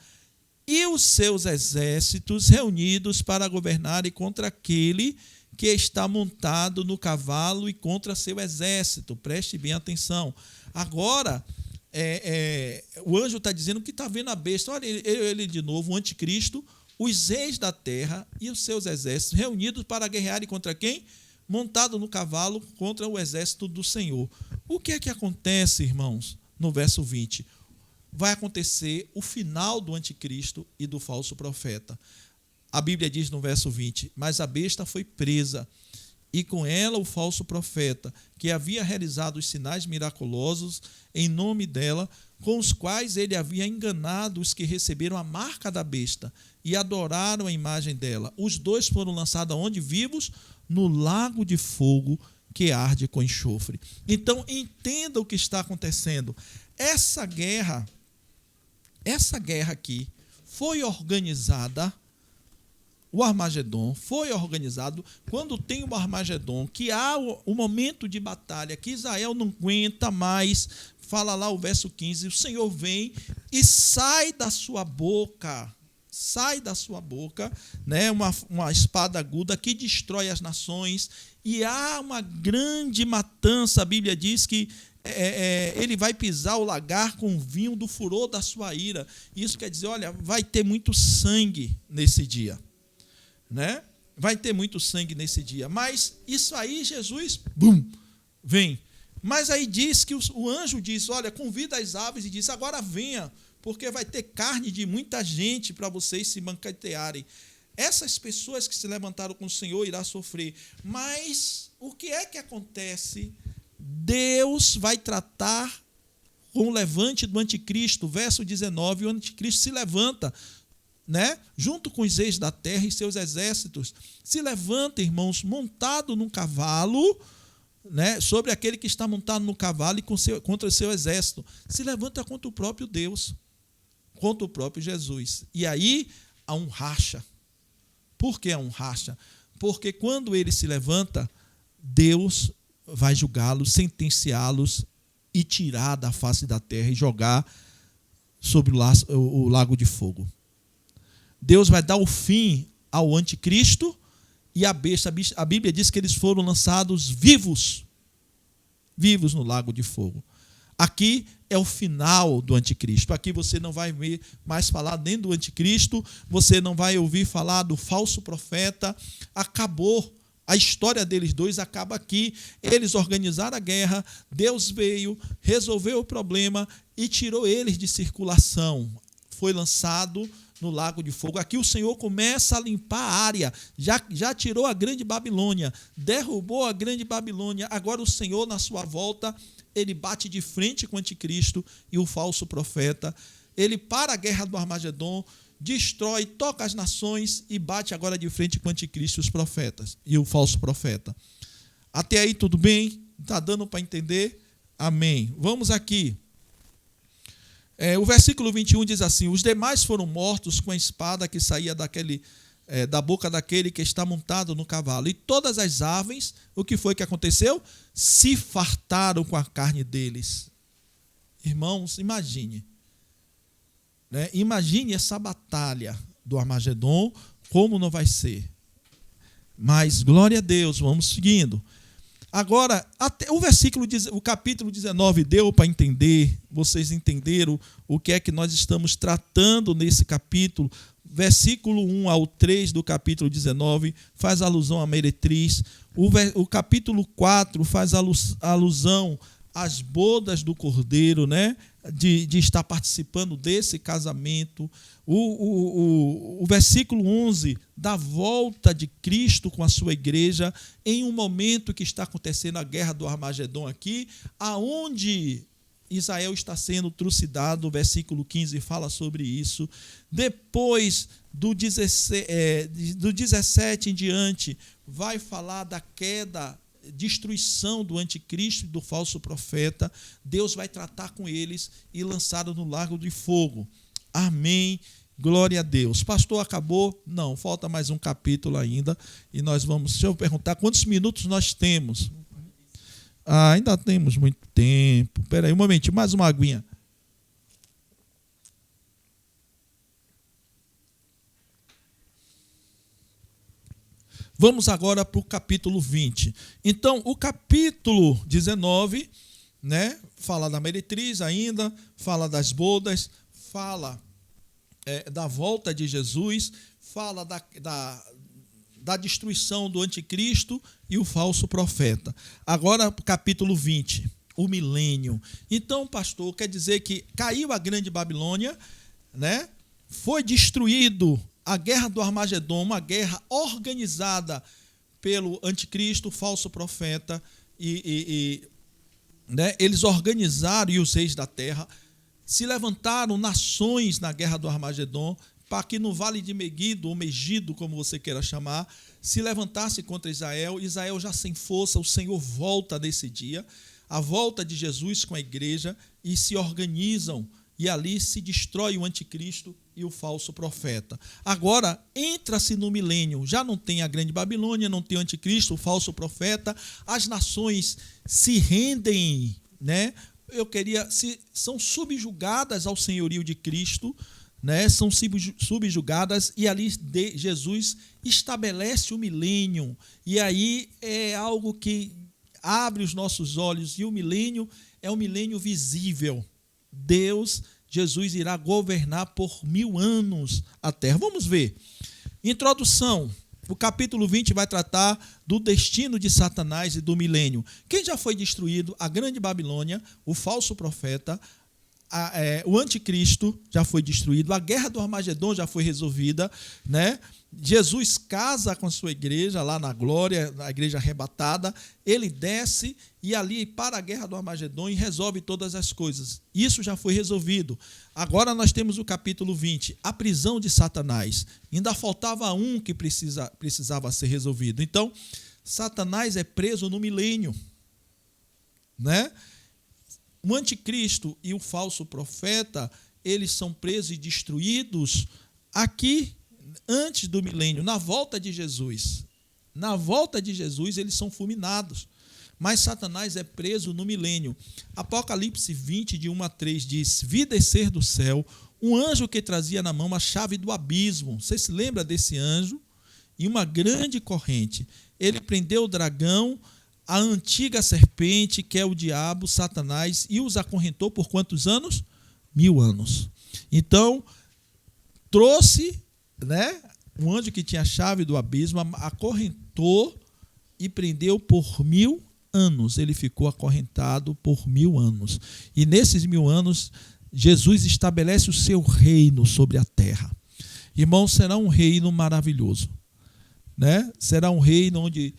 e os seus exércitos reunidos para governarem contra aquele que está montado no cavalo e contra seu exército. Preste bem atenção. Agora, o anjo está dizendo que está vendo a besta. Olha ele de novo, o anticristo, os reis da terra e os seus exércitos reunidos para guerrearem contra quem? Montado no cavalo contra o exército do Senhor. O que é que acontece, irmãos, no verso 20? Vai acontecer o final do anticristo e do falso profeta. A Bíblia diz no verso 20, mas a besta foi presa, e com ela o falso profeta, que havia realizado os sinais miraculosos em nome dela, com os quais ele havia enganado os que receberam a marca da besta e adoraram a imagem dela. Os dois foram lançados aonde? Vivos? No lago de fogo que arde com enxofre. Então, entenda o que está acontecendo. Essa guerra aqui foi organizada. O Armagedon foi organizado quando tem o Armagedon, que há o momento de batalha, que Israel não aguenta mais. Fala lá o verso 15, o Senhor vem e sai da sua boca, né, uma espada aguda que destrói as nações, e há uma grande matança. A Bíblia diz que ele vai pisar o lagar com o vinho do furor da sua ira. Isso quer dizer, olha, vai ter muito sangue nesse dia. Né? Vai ter muito sangue nesse dia. Mas isso aí, Jesus, vem. Mas aí diz que o anjo diz, olha, convida as aves e diz, agora venha, porque vai ter carne de muita gente para vocês se banquetearem. Essas pessoas que se levantaram com o Senhor irão sofrer. Mas o que é que acontece? Deus vai tratar com o levante do anticristo. Verso 19, o anticristo se levanta, né? Junto com os reis da terra e seus exércitos. Se levanta, irmãos, montado num cavalo, né? Sobre aquele que está montado no cavalo e contra o seu exército. Se levanta contra o próprio Deus, contra o próprio Jesus. E aí há um racha. Por que há um racha? Porque quando ele se levanta, Deus vai julgá-los, sentenciá-los e tirar da face da terra e jogar sobre o lago de fogo. Deus vai dar o fim ao anticristo e à besta. A Bíblia diz que eles foram lançados vivos no lago de fogo. Aqui é o final do anticristo. Aqui você não vai ver mais falar nem do anticristo, você não vai ouvir falar do falso profeta. Acabou. A história deles dois acaba aqui. Eles organizaram a guerra, Deus veio, resolveu o problema e tirou eles de circulação. Foi lançado no lago de fogo. Aqui o Senhor começa a limpar a área. Já tirou a grande Babilônia, derrubou a grande Babilônia. Agora o Senhor, na sua volta, ele bate de frente com o anticristo e o falso profeta. Ele para a guerra do Armagedon, destrói, toca as nações e bate agora de frente com o anticristo e os profetas e o falso profeta. Até aí tudo bem? Está dando para entender? Amém. Vamos aqui. O versículo 21 diz assim, os demais foram mortos com a espada que saía da boca daquele que está montado no cavalo. E todas as aves, o que foi que aconteceu? Se fartaram com a carne deles. Irmãos, imagine. Né? Imagine essa batalha do Armagedon, como não vai ser. Mas, glória a Deus, vamos seguindo. Agora, até o capítulo 19 deu para entender, vocês entenderam o que é que nós estamos tratando nesse capítulo. Versículo 1 ao 3 do capítulo 19 faz alusão à meretriz. O capítulo 4 faz alusão às bodas do Cordeiro, né? De estar participando desse casamento. O versículo 11 da volta de Cristo com a sua igreja em um momento que está acontecendo a guerra do Armagedon aqui, aonde Israel está sendo trucidado. O versículo 15 fala sobre isso. Depois do 17 em diante vai falar da queda, destruição do anticristo e do falso profeta. Deus vai tratar com eles e lançá-los no lago de fogo. Amém. Glória a Deus. Pastor, acabou? Não, falta mais um capítulo ainda. E nós vamos, deixa eu perguntar, quantos minutos nós temos? Ainda temos muito tempo. Espera aí um momentinho, mais uma aguinha. Vamos agora para o capítulo 20. Então, o capítulo 19 né? Fala da meretriz ainda, fala das bodas, fala da volta de Jesus, fala da destruição do anticristo e o falso profeta. Agora, capítulo 20, o milênio. Então, pastor, quer dizer que caiu a grande Babilônia, né? Foi destruído a guerra do Armagedon, uma guerra organizada pelo anticristo, falso profeta, né? Eles organizaram, e os reis da terra, se levantaram nações na guerra do Armagedon, para que no vale de Megido, ou Megido, como você queira chamar, se levantasse contra Israel. Israel já sem força, o Senhor volta nesse dia, a volta de Jesus com a igreja, e se organizam, e ali se destrói o anticristo e o falso profeta. Agora, entra-se no milênio, já não tem a grande Babilônia, não tem o anticristo, o falso profeta, as nações se rendem, né? São subjugadas ao senhorio de Cristo, né? São subjugadas, e ali Jesus estabelece o milênio, e aí é algo que abre os nossos olhos, e o milênio é um milênio visível. Jesus irá governar por 1000 anos a terra. Vamos ver. Introdução. O capítulo 20 vai tratar do destino de Satanás e do milênio. Quem já foi destruído? A grande Babilônia, o falso profeta, o anticristo já foi destruído, a guerra do Armagedon já foi resolvida, né? Jesus casa com a sua igreja lá na glória, na igreja arrebatada, ele desce e ali para a guerra do Armagedon e resolve todas as coisas. Isso já foi resolvido. Agora nós temos o capítulo 20, a prisão de Satanás. Ainda faltava um que precisava ser resolvido. Então, Satanás é preso no milênio, né? O anticristo e o falso profeta, eles são presos e destruídos aqui antes do milênio, na volta de Jesus. Na volta de Jesus, eles são fulminados. Mas Satanás é preso no milênio. Apocalipse 20, de 1 a 3, diz: vi descer do céu um anjo que trazia na mão a chave do abismo. Você se lembra desse anjo? E uma grande corrente. Ele prendeu o dragão, a antiga serpente, que é o diabo, Satanás, e os acorrentou por quantos anos? 1000 anos. Então, trouxe, né, um anjo que tinha a chave do abismo, acorrentou e prendeu por 1000 anos. Ele ficou acorrentado por 1000 anos. E nesses 1000 anos, Jesus estabelece o seu reino sobre a terra. Irmãos, será um reino maravilhoso, né? Será um reino onde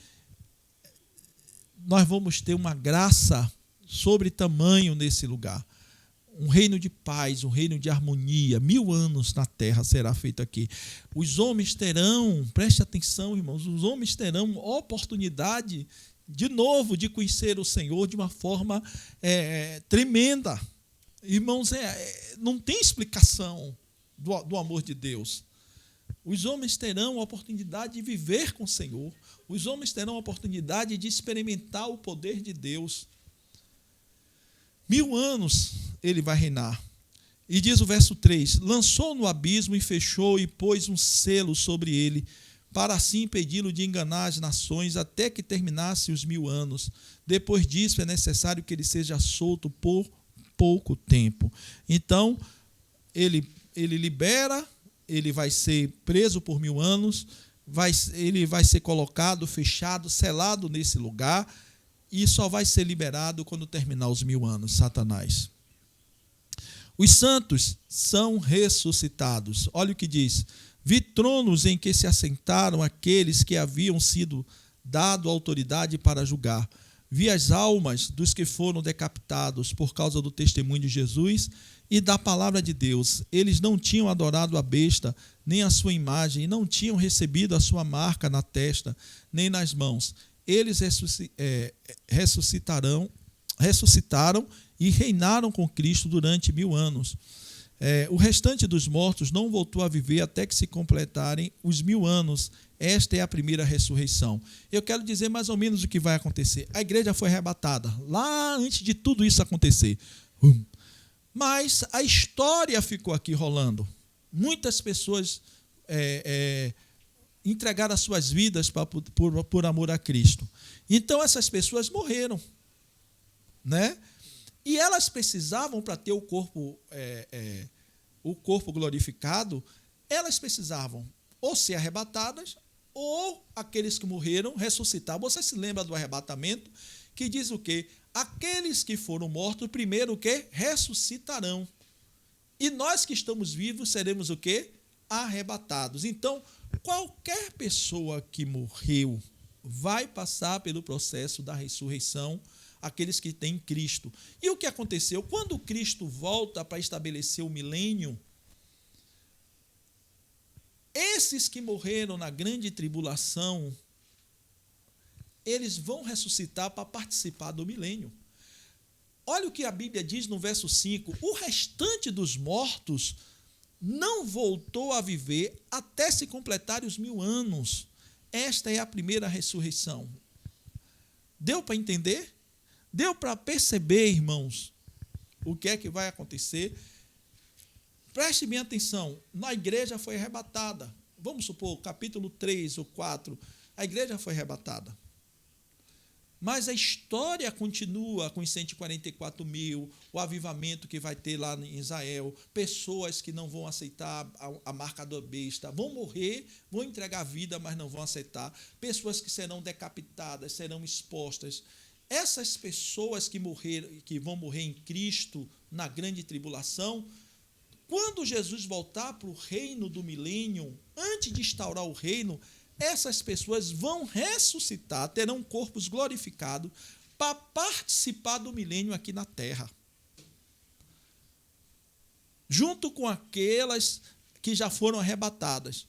nós vamos ter uma graça sobre tamanho nesse lugar. Um reino de paz, um reino de harmonia. 1000 anos na terra será feito aqui. Os homens terão, preste atenção, irmãos, os homens terão oportunidade, de novo, de conhecer o Senhor de uma forma tremenda. Irmãos, não tem explicação do amor de Deus. Os homens terão a oportunidade de viver com o Senhor. Os homens terão a oportunidade de experimentar o poder de Deus. 1000 anos ele vai reinar. E diz o verso 3: lançou no abismo e fechou e pôs um selo sobre ele, para assim impedi-lo de enganar as nações até que terminasse os 1000 anos. Depois disso é necessário que ele seja solto por pouco tempo. Então, ele libera, ele vai ser preso por 1000 anos, ele vai ser colocado, fechado, selado nesse lugar, e só vai ser liberado quando terminar os 1000 anos, Satanás. Os santos são ressuscitados. Olha o que diz: vi tronos em que se assentaram aqueles que haviam sido dado autoridade para julgar. Vi as almas dos que foram decapitados por causa do testemunho de Jesus e da palavra de Deus. Eles não tinham adorado a besta, nem a sua imagem, e não tinham recebido a sua marca na testa, nem nas mãos. Eles ressuscitaram e reinaram com Cristo durante 1000 anos. O restante dos mortos não voltou a viver até que se completarem os 1000 anos. Esta é a primeira ressurreição. Eu quero dizer mais ou menos o que vai acontecer. A igreja foi arrebatada lá antes de tudo isso acontecer. Mas a história ficou aqui rolando. Muitas pessoas entregaram as suas vidas por amor a Cristo. Então essas pessoas morreram, né? E elas precisavam, para ter o corpo glorificado, elas precisavam ou ser arrebatadas, ou aqueles que morreram ressuscitar. Você se lembra do arrebatamento, que diz o quê? Aqueles que foram mortos, primeiro o quê? Ressuscitarão. E nós que estamos vivos seremos o quê? Arrebatados. Então, qualquer pessoa que morreu vai passar pelo processo da ressurreição, aqueles que têm Cristo. E o que aconteceu? Quando Cristo volta para estabelecer o milênio, esses que morreram na grande tribulação, eles vão ressuscitar para participar do milênio. Olha o que a Bíblia diz no verso 5: o restante dos mortos não voltou a viver até se completar os 1000 anos. Esta é a primeira ressurreição. Deu para entender? Deu para perceber, irmãos, o que é que vai acontecer? Preste bem atenção, a igreja foi arrebatada. Vamos supor, capítulo 3 ou 4, a igreja foi arrebatada. Mas a história continua com os 144 mil, o avivamento que vai ter lá em Israel, pessoas que não vão aceitar a marca da besta, vão morrer, vão entregar a vida, mas não vão aceitar, pessoas que serão decapitadas, serão expostas. Essas pessoas que vão morrer em Cristo na grande tribulação, quando Jesus voltar para o reino do milênio, antes de instaurar o reino, essas pessoas vão ressuscitar, terão corpos glorificados para participar do milênio aqui na terra. Junto com aquelas que já foram arrebatadas.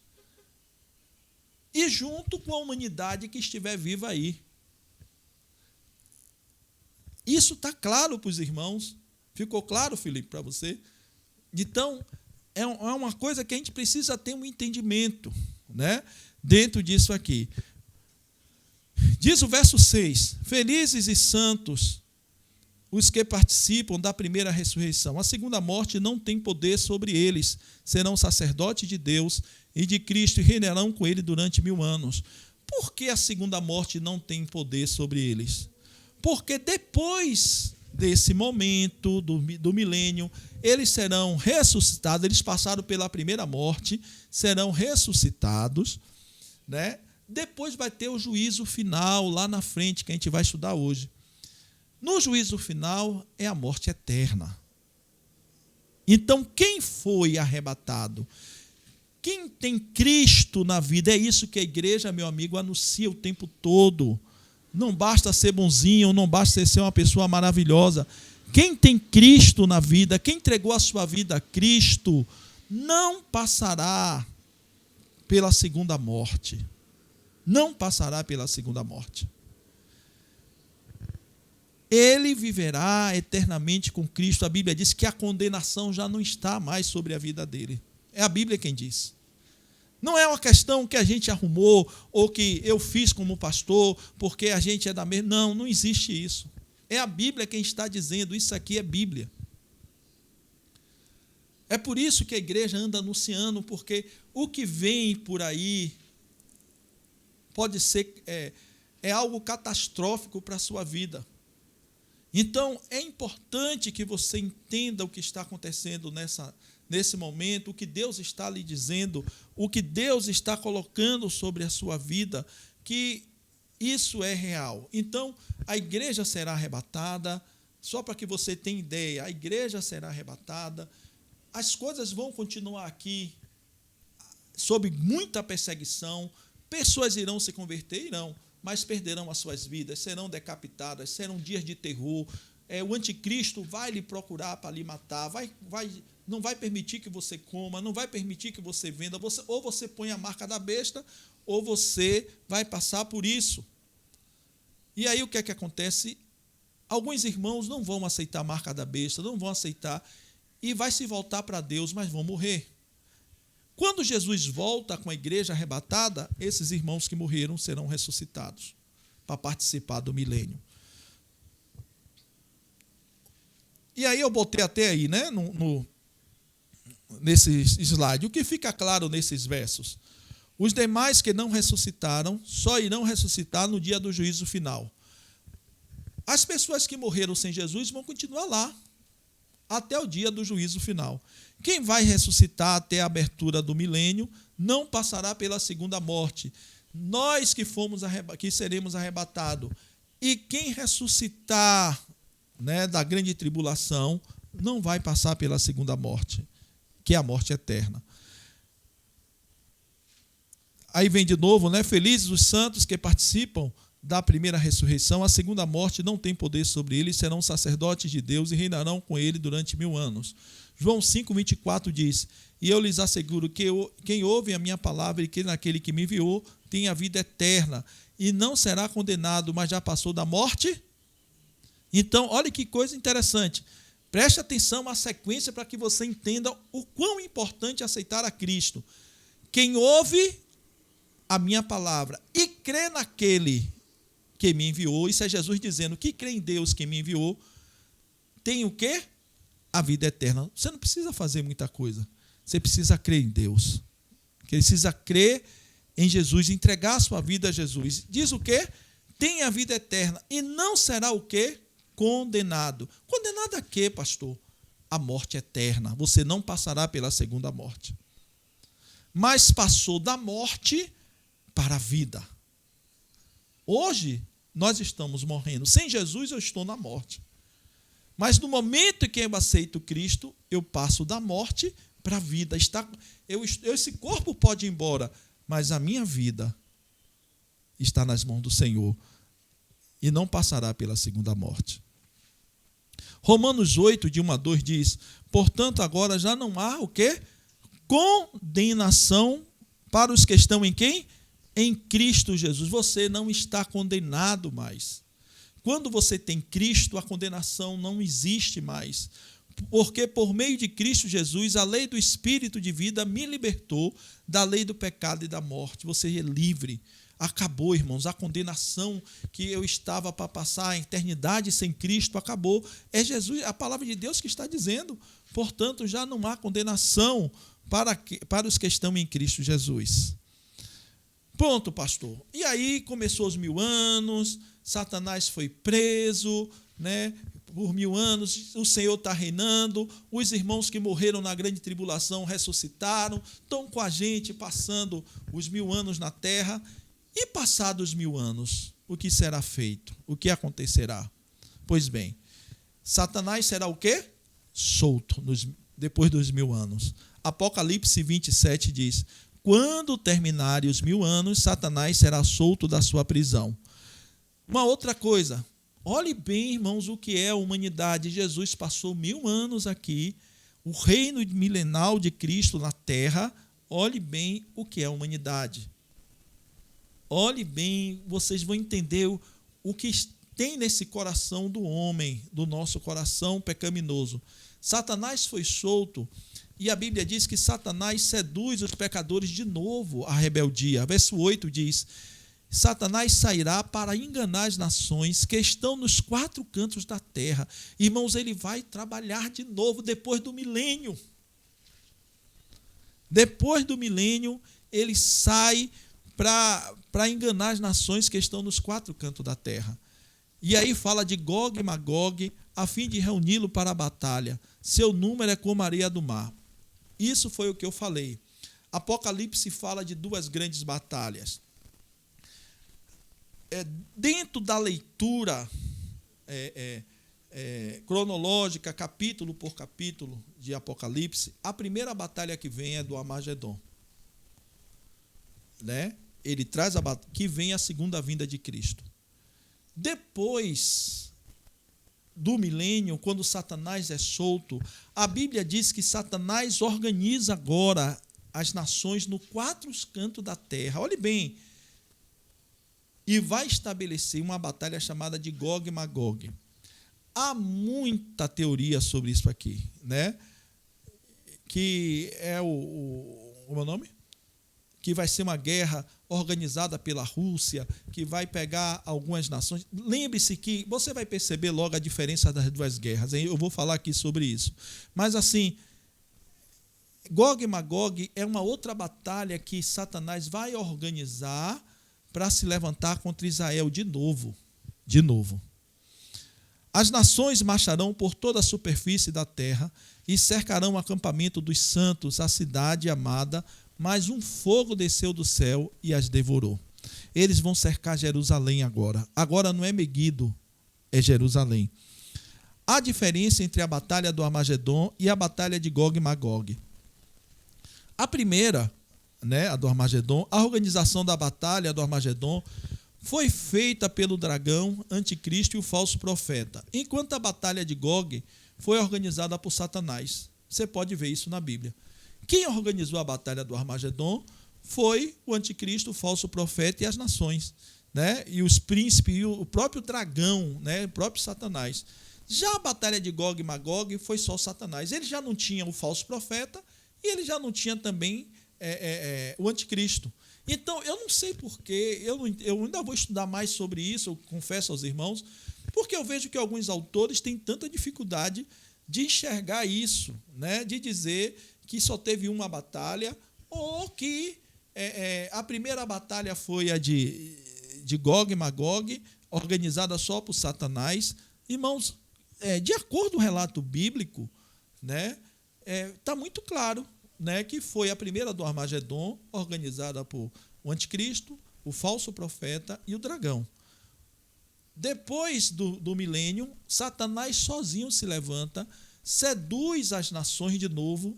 E junto com a humanidade que estiver viva aí. Isso está claro para os irmãos? Ficou claro, Felipe, para você? Então, é uma coisa que a gente precisa ter um entendimento, né? Dentro disso aqui. Diz o verso 6: felizes e santos os que participam da primeira ressurreição. A segunda morte não tem poder sobre eles. Serão sacerdotes de Deus e de Cristo e reinarão com ele durante 1000 anos. Por que a segunda morte não tem poder sobre eles? Porque depois desse momento do milênio, eles serão ressuscitados. Eles passaram pela primeira morte, serão ressuscitados, né? Depois vai ter o juízo final lá na frente, que a gente vai estudar hoje. No juízo final é a morte eterna. Então, quem foi arrebatado? Quem tem Cristo na vida? É isso que a igreja, meu amigo, anuncia o tempo todo. Não basta ser bonzinho, não basta ser uma pessoa maravilhosa. Quem tem Cristo na vida, quem entregou a sua vida a Cristo, não passará pela segunda morte. Não passará pela segunda morte. Ele viverá eternamente com Cristo. A Bíblia diz que a condenação já não está mais sobre a vida dele. É a Bíblia quem diz. Não é uma questão que a gente arrumou ou que eu fiz como pastor porque a gente é da mesma. Não, não existe isso. É a Bíblia quem está dizendo, isso aqui é Bíblia. É por isso que a igreja anda anunciando, porque o que vem por aí pode ser algo catastrófico para a sua vida. Então, é importante que você entenda o que está acontecendo nesse momento, o que Deus está lhe dizendo, o que Deus está colocando sobre a sua vida, que isso é real. Então, a igreja será arrebatada, só para que você tenha ideia, a igreja será arrebatada, as coisas vão continuar aqui sob muita perseguição, pessoas irão se converter, mas perderão as suas vidas, serão decapitadas, serão dias de terror, o anticristo vai lhe procurar para lhe matar, não vai permitir que você coma, não vai permitir que você venda, ou você põe a marca da besta, ou você vai passar por isso. E aí o que é que acontece? Alguns irmãos não vão aceitar a marca da besta, não vão aceitar, e vai se voltar para Deus, mas vão morrer. Quando Jesus volta com a igreja arrebatada, esses irmãos que morreram serão ressuscitados para participar do milênio. E aí eu botei até aí, né, nesse slide, o que fica claro nesses versos? Os demais que não ressuscitaram só irão ressuscitar no dia do juízo final. As pessoas que morreram sem Jesus vão continuar lá, até o dia do juízo final. Quem vai ressuscitar até a abertura do milênio não passará pela segunda morte. Nós que seremos arrebatados. E quem ressuscitar, né, da grande tribulação não vai passar pela segunda morte, que é a morte eterna. Aí vem de novo, né? Felizes os santos que participam da primeira ressurreição. A segunda morte não tem poder sobre eles, serão sacerdotes de Deus e reinarão com ele durante 1000 anos. João 5,24 diz: e eu lhes asseguro que quem ouve a minha palavra e crê naquele que me enviou tem a vida eterna e não será condenado, mas já passou da morte. Então, olha que coisa interessante. Preste atenção à sequência para que você entenda o quão importante é aceitar a Cristo. Quem ouve a minha palavra e crê naquele que me enviou, isso é Jesus dizendo que crê em Deus que me enviou, tem o quê? A vida eterna. Você não precisa fazer muita coisa. Você precisa crer em Deus. Precisa crer em Jesus, entregar a sua vida a Jesus. Diz o quê? Tem a vida eterna e não será o quê? Condenado. Condenado a quê, pastor? A morte eterna. Você não passará pela segunda morte. Mas passou da morte para a vida. Hoje, nós estamos morrendo. Sem Jesus, eu estou na morte. Mas no momento em que eu aceito Cristo, eu passo da morte para a vida. Esse corpo pode ir embora, mas a minha vida está nas mãos do Senhor e não passará pela segunda morte. Romanos 8, de 1 a 2 diz: portanto, agora já não há o quê? Condenação para os que estão em quem? Em Cristo Jesus. Você não está condenado mais. Quando você tem Cristo, a condenação não existe mais. Porque por meio de Cristo Jesus, a lei do Espírito de vida me libertou da lei do pecado e da morte. Você é livre. Acabou, irmãos. A condenação que eu estava para passar a eternidade sem Cristo acabou. É Jesus, a palavra de Deus que está dizendo. Portanto, já não há condenação para os que estão em Cristo Jesus. Pronto, pastor. E aí começou os 1000 anos, Satanás foi preso, né? Por 1000 anos, o Senhor está reinando, os irmãos que morreram na grande tribulação ressuscitaram, estão com a gente passando os 1000 anos na terra. E passados os 1000 anos, o que será feito? O que acontecerá? Pois bem, Satanás será o quê? Solto depois dos 1000 anos. Apocalipse 27 diz: quando terminarem os 1000 anos, Satanás será solto da sua prisão. Uma outra coisa, olhe bem, irmãos, o que é a humanidade. Jesus passou 1000 anos aqui, o reino milenal de Cristo na terra. Olhe bem o que é a humanidade. Olhe bem, vocês vão entender o que tem nesse coração do homem, do nosso coração pecaminoso. Satanás foi solto. E a Bíblia diz que Satanás seduz os pecadores de novo à rebeldia. Verso 8 diz: Satanás sairá para enganar as nações que estão nos 4 cantos da terra. Irmãos, ele vai trabalhar de novo depois do milênio. Depois do milênio, ele sai para enganar as nações que estão nos 4 cantos da terra. E aí fala de Gog e Magog, a fim de reuni-lo para a batalha. Seu número é como a areia do mar. Isso foi o que eu falei. Apocalipse fala de 2 grandes batalhas. Dentro da leitura cronológica, capítulo por capítulo de Apocalipse, a primeira batalha que vem é do Armagedon. Né? Ele traz que vem a segunda vinda de Cristo. Depois do milênio, quando Satanás é solto, a Bíblia diz que Satanás organiza agora as nações no 4 cantos da terra. Olhe bem. E vai estabelecer uma batalha chamada de Gog e Magog. Há muita teoria sobre isso aqui, né? Que é o meu nome? Que vai ser uma guerra organizada pela Rússia, que vai pegar algumas nações. Lembre-se que você vai perceber logo a diferença das 2 guerras. Eu vou falar aqui sobre isso. Mas assim, Gog e Magog é uma outra batalha que Satanás vai organizar para se levantar contra Israel de novo. De novo. As nações marcharão por toda a superfície da terra e cercarão o acampamento dos santos, a cidade amada, mas um fogo desceu do céu e as devorou. Eles vão cercar Jerusalém agora. Agora não é Meguido, é Jerusalém. Há diferença entre a batalha do Armagedon e a batalha de Gog e Magog. A primeira, a do Armagedon, a organização da batalha do Armagedon foi feita pelo dragão, anticristo e o falso profeta, enquanto a batalha de Gog foi organizada por Satanás. Você pode ver isso na Bíblia. Quem organizou a batalha do Armagedon foi o anticristo, o falso profeta e as nações, e os príncipes e o próprio dragão, o próprio Satanás. Já a batalha de Gog e Magog foi só Satanás. Ele já não tinha o falso profeta e ele já não tinha também o anticristo. Então, eu não sei porquê, eu ainda vou estudar mais sobre isso, eu confesso aos irmãos, porque eu vejo que alguns autores têm tanta dificuldade de enxergar isso, de dizer que só teve uma batalha, ou que a primeira batalha foi a de Gog e Magog, organizada só por Satanás. Irmãos, de acordo com o relato bíblico, está muito claro, que foi a primeira do Armagedon, organizada por o anticristo, o falso profeta e o dragão. Depois do milênio, Satanás sozinho se levanta, seduz as nações de novo,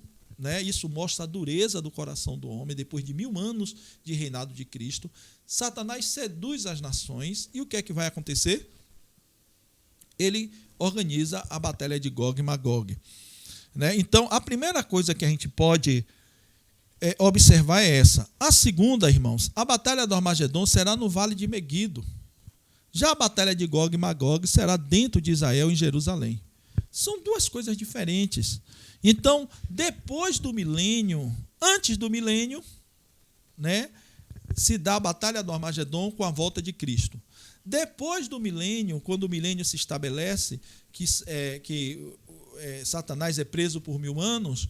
isso mostra a dureza do coração do homem, depois de 1000 anos de reinado de Cristo. Satanás seduz as nações, e o que é que vai acontecer? Ele organiza a batalha de Gog e Magog. Então, a primeira coisa que a gente pode observar é essa. A segunda, irmãos, a batalha do Armagedon será no Vale de Meguido. Já a batalha de Gog e Magog será dentro de Israel, em Jerusalém. São duas coisas diferentes. Então, depois do milênio, antes do milênio, se dá a batalha do Armagedon com a volta de Cristo. Depois do milênio, quando o milênio se estabelece, que Satanás é preso por 1000 anos,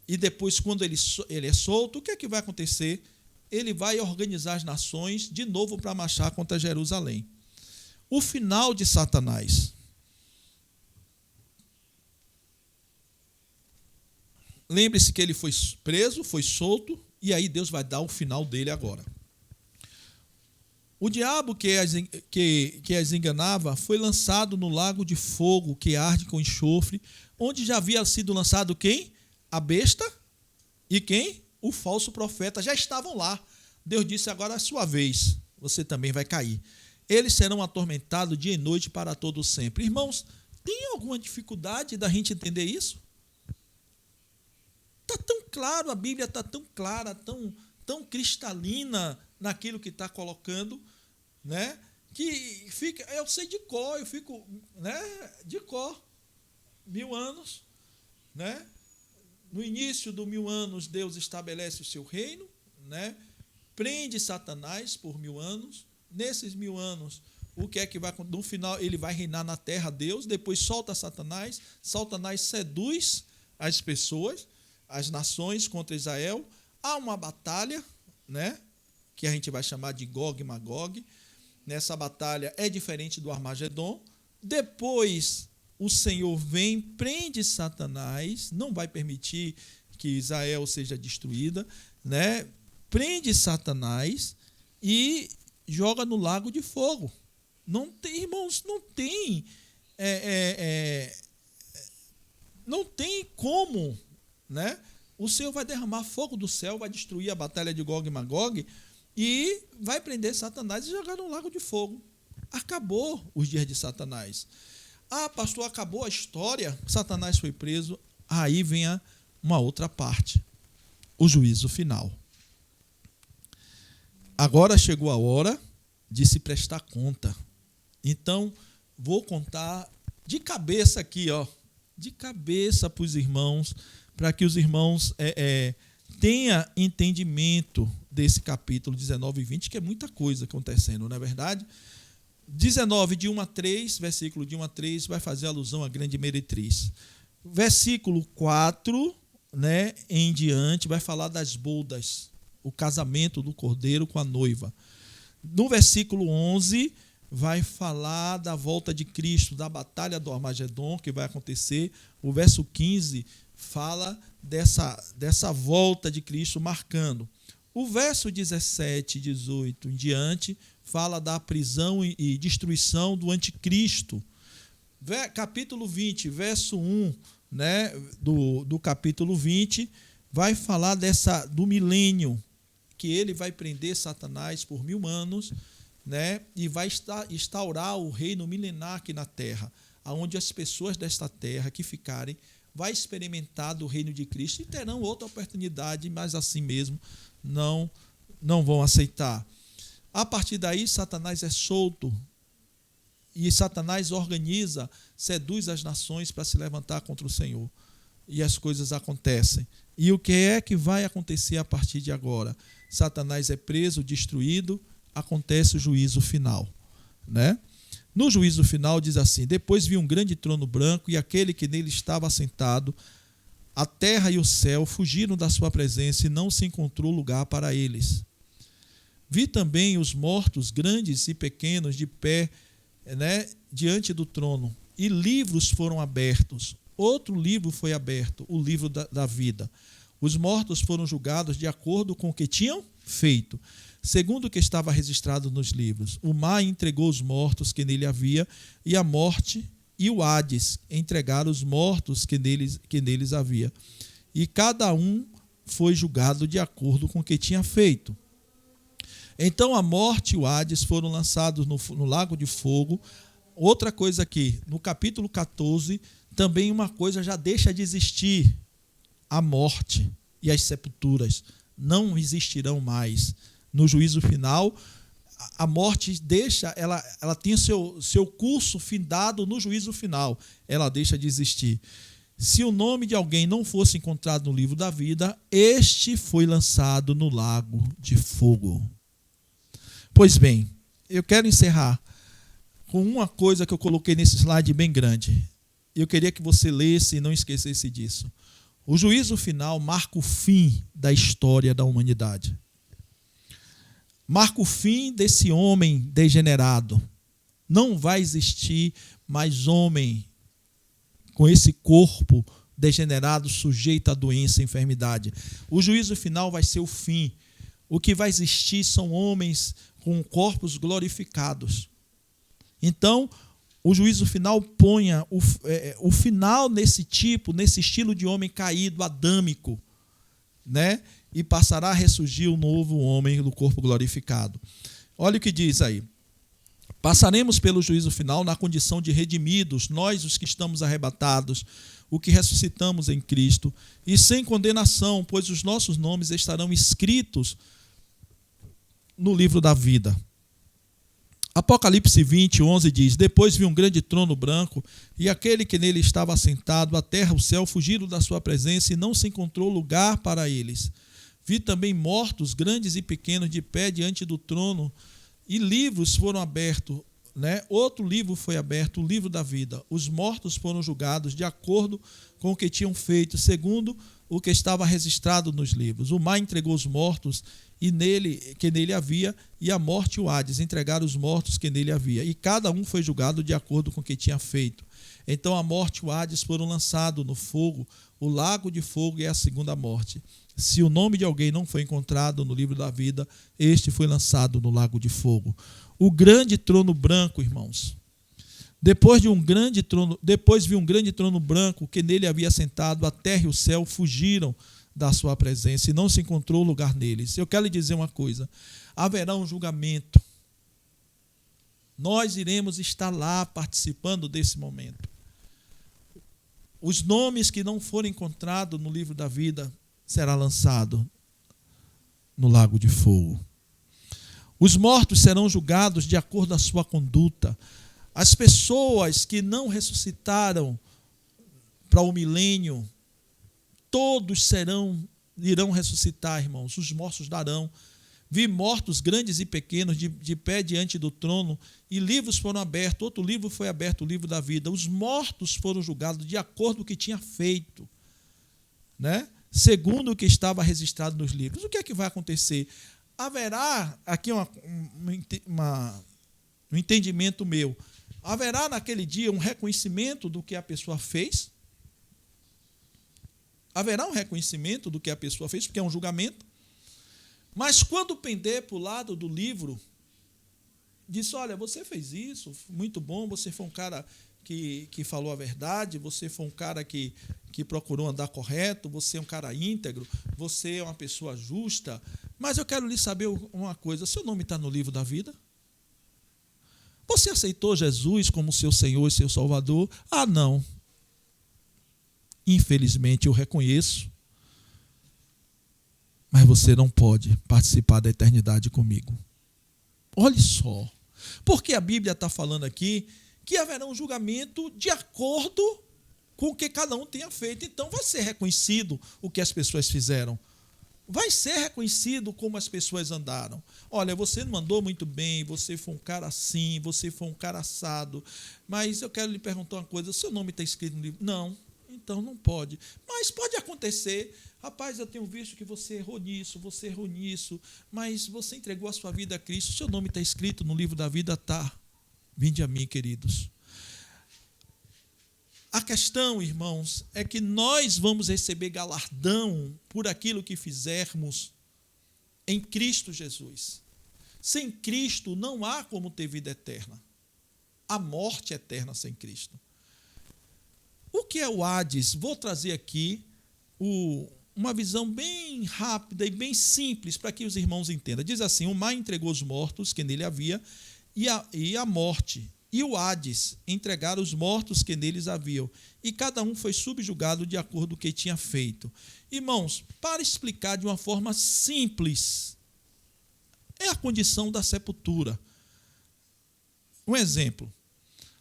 e depois, quando ele é solto, o que é que vai acontecer? Ele vai organizar as nações de novo para marchar contra Jerusalém. O final de Satanás. Lembre-se que ele foi preso, foi solto, e aí Deus vai dar o final dele agora. O diabo que as enganava foi lançado no lago de fogo que arde com enxofre, onde já havia sido lançado quem? A besta e quem? O falso profeta. Já estavam lá. Deus disse, agora é a sua vez, você também vai cair. Eles serão atormentados dia e noite para todo sempre. Irmãos, tem alguma dificuldade da gente entender isso? Está tão claro, a Bíblia está tão clara, tão cristalina naquilo que está colocando, que fica, eu sei de cor, eu fico, de cor, 1000 anos, no início dos 1000 anos, Deus estabelece o seu reino, prende Satanás por 1000 anos, nesses 1000 anos, o que é que vai, no final, ele vai reinar na terra, Deus, depois solta Satanás seduz as pessoas, as nações contra Israel, há uma batalha, que a gente vai chamar de Gog e Magog. Nessa batalha é diferente do Armagedon. Depois o Senhor vem, prende Satanás, não vai permitir que Israel seja destruída, prende Satanás e joga no lago de fogo. Não tem, irmãos, não tem como, o Senhor vai derramar fogo do céu, vai destruir a batalha de Gog e Magog e vai prender Satanás e jogar no lago de fogo. Acabou os dias de Satanás. Ah, pastor, acabou a história, Satanás foi preso. Aí vem uma outra parte, o juízo final. Agora chegou a hora de se prestar conta. Então, vou contar de cabeça aqui, de cabeça para os irmãos, para que os irmãos tenham entendimento desse capítulo 19 e 20, que é muita coisa acontecendo, não é verdade? 19, de 1 a 3, versículo de 1 a 3, vai fazer alusão à grande meretriz. Versículo 4, em diante, vai falar das bodas, o casamento do cordeiro com a noiva. No versículo 11, vai falar da volta de Cristo, da batalha do Armagedon, que vai acontecer. O verso 15 fala dessa volta de Cristo marcando. O verso 17 e 18 em diante fala da prisão e destruição do anticristo. Capítulo 20, verso 1, né, do capítulo 20, vai falar do milênio, que ele vai prender Satanás por 1000 anos, né, e vai instaurar o reino milenar aqui na terra, onde as pessoas desta terra que ficarem vai experimentar do reino de Cristo e terão outra oportunidade, mas assim mesmo não vão aceitar. A partir daí, Satanás é solto e Satanás organiza, seduz as nações para se levantar contra o Senhor. E as coisas acontecem. E o que é que vai acontecer a partir de agora? Satanás é preso, destruído, acontece o juízo final, né? No juízo final diz assim: depois vi um grande trono branco e aquele que nele estava assentado. A terra e o céu fugiram da sua presença e não se encontrou lugar para eles. Vi também os mortos, grandes e pequenos, de pé, né, diante do trono, e livros foram abertos. Outro livro foi aberto, o livro da vida. Os mortos foram julgados de acordo com o que tinham feito, segundo o que estava registrado nos livros. O mar entregou os mortos que nele havia, e a morte e o Hades entregaram os mortos que neles havia. E cada um foi julgado de acordo com o que tinha feito. Então a morte e o Hades foram lançados no lago de fogo. Outra coisa aqui, no capítulo 14, também uma coisa já deixa de existir: a morte e as sepulturas não existirão mais. No juízo final, a morte ela tem seu curso findado no juízo final, ela deixa de existir. Se o nome de alguém não fosse encontrado no livro da vida, este foi lançado no lago de fogo. Pois bem, eu quero encerrar com uma coisa que eu coloquei nesse slide bem grande. Eu queria que você lesse e não esquecesse disso. O juízo final marca o fim da história da humanidade. Marca o fim desse homem degenerado. Não vai existir mais homem com esse corpo degenerado, sujeito à doença e enfermidade. O juízo final vai ser o fim. O que vai existir são homens com corpos glorificados. Então, o juízo final ponha o final nesse estilo de homem caído, adâmico, né? E passará a ressurgir o novo homem do corpo glorificado. Olha o que diz aí. Passaremos pelo juízo final na condição de redimidos, nós os que estamos arrebatados, o que ressuscitamos em Cristo, e sem condenação, pois os nossos nomes estarão escritos no livro da vida. Apocalipse 20, 11 diz: depois vi um grande trono branco, e aquele que nele estava assentado, a terra e o céu fugiram da sua presença, e não se encontrou lugar para eles. Vi também mortos, grandes e pequenos, de pé diante do trono, e livros foram abertos, né? Outro livro foi aberto, o livro da vida. Os mortos foram julgados de acordo com o que tinham feito, segundo o que estava registrado nos livros. O mar entregou os mortos que nele havia, e a morte e o Hades entregaram os mortos que nele havia. E cada um foi julgado de acordo com o que tinha feito. Então a morte e o Hades foram lançados no fogo. O lago de fogo é a segunda morte. Se o nome de alguém não foi encontrado no livro da vida, este foi lançado no lago de fogo. O grande trono branco, irmãos. Depois vi um grande trono branco, que nele havia sentado, a terra e o céu fugiram da sua presença, e não se encontrou lugar neles. Eu quero lhe dizer uma coisa: haverá um julgamento. Nós iremos estar lá participando desse momento. Os nomes que não forem encontrados no livro da vida será lançado no lago de fogo. Os mortos serão julgados de acordo com a sua conduta. As pessoas que não ressuscitaram para o milênio, todos irão ressuscitar, irmãos. Os mortos darão. Vi mortos grandes e pequenos de pé diante do trono, e livros foram abertos. Outro livro foi aberto, o livro da vida. Os mortos foram julgados de acordo com o que tinha feito, né? Segundo o que estava registrado nos livros. O que é que vai acontecer? Haverá aqui uma no entendimento meu, haverá naquele dia um reconhecimento do que a pessoa fez? Haverá um reconhecimento do que a pessoa fez, porque é um julgamento. Mas quando pender para o lado do livro, diz, olha, você fez isso, muito bom, você foi um cara que falou a verdade, você foi um cara que procurou andar correto, você é um cara íntegro, você é uma pessoa justa, mas eu quero lhe saber uma coisa, seu nome está no livro da vida? Você aceitou Jesus como seu Senhor e seu Salvador? Ah, não. Infelizmente, eu reconheço, mas você não pode participar da eternidade comigo. Olhe só, porque a Bíblia está falando aqui que haverá um julgamento de acordo com o que cada um tenha feito. Então, vai ser reconhecido o que as pessoas fizeram. Vai ser reconhecido como as pessoas andaram. Olha, você não andou muito bem, você foi um cara assim, você foi um cara assado, mas eu quero lhe perguntar uma coisa, seu nome está escrito no livro? Não. Então não pode. Mas pode acontecer. Rapaz, eu tenho visto que você errou nisso, mas você entregou a sua vida a Cristo, seu nome está escrito no livro da vida, tá. Vinde a mim, queridos. A questão, irmãos, é que nós vamos receber galardão por aquilo que fizermos em Cristo Jesus. Sem Cristo não há como ter vida eterna. A morte eterna sem Cristo. O que é o Hades? Vou trazer aqui uma visão bem rápida e bem simples para que os irmãos entendam. Diz assim, o mar entregou os mortos que nele havia e a morte e o Hades entregaram os mortos que neles haviam, e cada um foi subjugado de acordo com o que tinha feito. Irmãos, para explicar de uma forma simples, é a condição da sepultura. Um exemplo.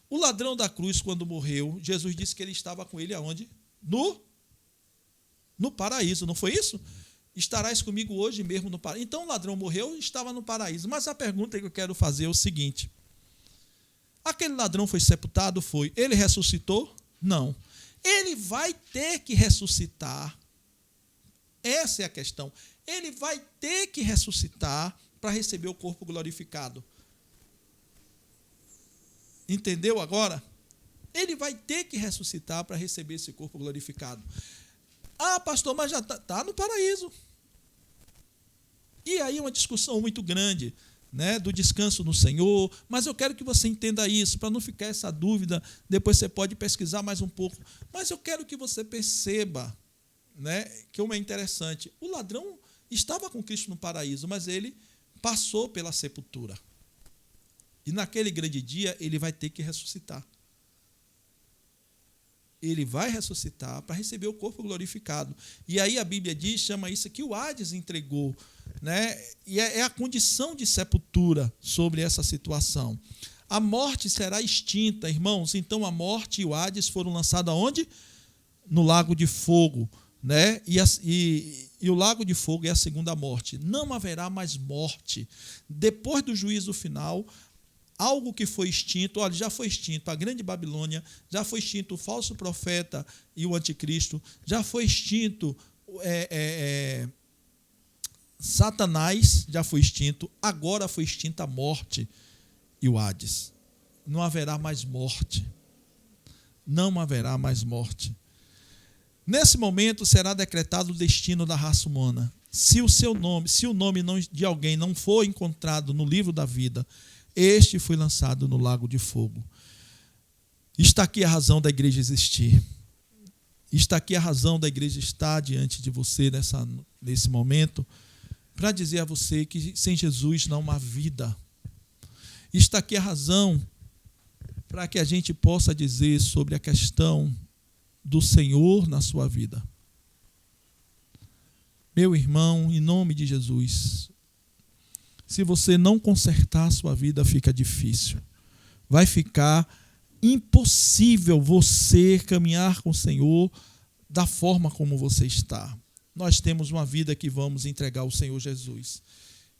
O ladrão da cruz, quando morreu, Jesus disse que ele estava com ele aonde? No paraíso, não foi isso? Estarás comigo hoje mesmo no paraíso. Então o ladrão morreu e estava no paraíso. Mas a pergunta que eu quero fazer é o seguinte: aquele ladrão foi sepultado? Foi. Ele ressuscitou? Não. Ele vai ter que ressuscitar. Essa é a questão. Ele vai ter que ressuscitar para receber o corpo glorificado. Entendeu agora? Ele vai ter que ressuscitar para receber esse corpo glorificado. Ah, pastor, mas já está no paraíso. E aí uma discussão muito grande, né, do descanso no Senhor, mas eu quero que você entenda isso, para não ficar essa dúvida, depois você pode pesquisar mais um pouco, mas eu quero que você perceba, né, que é interessante, o ladrão estava com Cristo no paraíso, mas ele passou pela sepultura, e naquele grande dia ele vai ter que ressuscitar. Ele vai ressuscitar para receber o corpo glorificado. E aí a Bíblia diz, chama isso que o Hades entregou, né? E é a condição de sepultura sobre essa situação. A morte será extinta, irmãos. Então a morte e o Hades foram lançados aonde? No lago de fogo, né? E o lago de fogo é a segunda morte. Não haverá mais morte. Depois do juízo final, algo que foi extinto, olha, já foi extinto a grande Babilônia, já foi extinto o falso profeta e o anticristo, já foi extinto Satanás, já foi extinto, agora foi extinta a morte e o Hades. Não haverá mais morte. Não haverá mais morte. Nesse momento será decretado o destino da raça humana. Se o nome de alguém não for encontrado no livro da vida, este foi lançado no lago de fogo. Está aqui a razão da igreja existir. Está aqui a razão da igreja estar diante de você nesse momento, para dizer a você que sem Jesus não há vida. Está aqui a razão para que a gente possa dizer sobre a questão do Senhor na sua vida. Meu irmão, em nome de Jesus, se você não consertar a sua vida, fica difícil. Vai ficar impossível você caminhar com o Senhor da forma como você está. Nós temos uma vida que vamos entregar ao Senhor Jesus.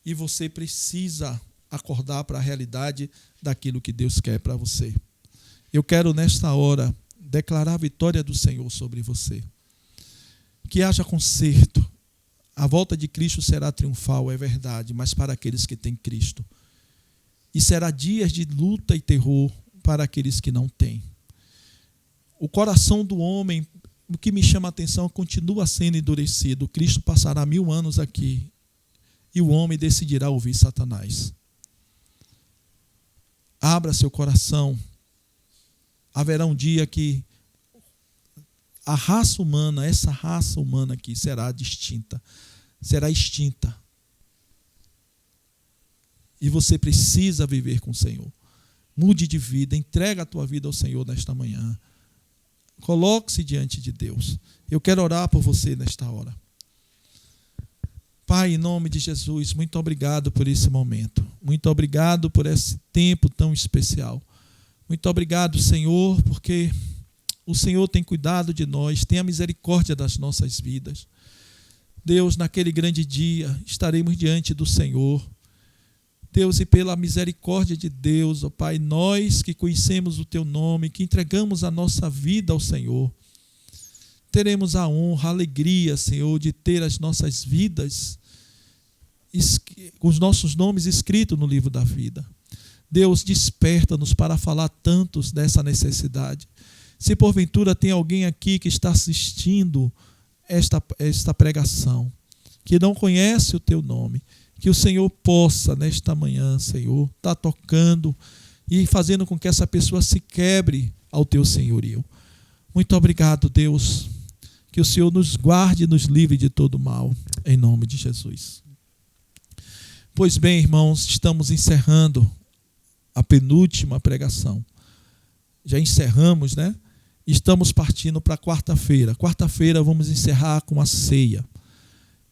E você precisa acordar para a realidade daquilo que Deus quer para você. Eu quero, nesta hora, declarar a vitória do Senhor sobre você. Que haja conserto. A volta de Cristo será triunfal, é verdade, mas para aqueles que têm Cristo. e será dias de luta e terror para aqueles que não têm. O coração do homem, o que me chama a atenção, continua sendo endurecido. Cristo passará 1000 anos aqui e o homem decidirá ouvir Satanás. Abra seu coração. Haverá um dia que a raça humana, essa raça humana aqui, será distinta, será extinta. E você precisa viver com o Senhor. Mude de vida, entrega a tua vida ao Senhor nesta manhã. Coloque-se diante de Deus. Eu quero orar por você nesta hora. Pai, em nome de Jesus, muito obrigado por esse momento. Muito obrigado por esse tempo tão especial. Muito obrigado, Senhor, porque o Senhor tem cuidado de nós, tem a misericórdia das nossas vidas. Deus, naquele grande dia, estaremos diante do Senhor. Deus, e pela misericórdia de Deus, ó Pai, nós que conhecemos o Teu nome, que entregamos a nossa vida ao Senhor, teremos a honra, a alegria, Senhor, de ter as nossas vidas, com os nossos nomes escritos no livro da vida. Deus, desperta-nos para falar tantos dessa necessidade. Se porventura tem alguém aqui que está assistindo esta pregação, que não conhece o Teu nome, que o Senhor possa, nesta manhã, Senhor, estar tocando e fazendo com que essa pessoa se quebre ao Teu senhorio. Muito obrigado, Deus. Que o Senhor nos guarde e nos livre de todo mal, em nome de Jesus. Pois bem, irmãos, estamos encerrando a penúltima pregação. Já encerramos, né? Estamos partindo para quarta-feira. Quarta-feira vamos encerrar com a ceia.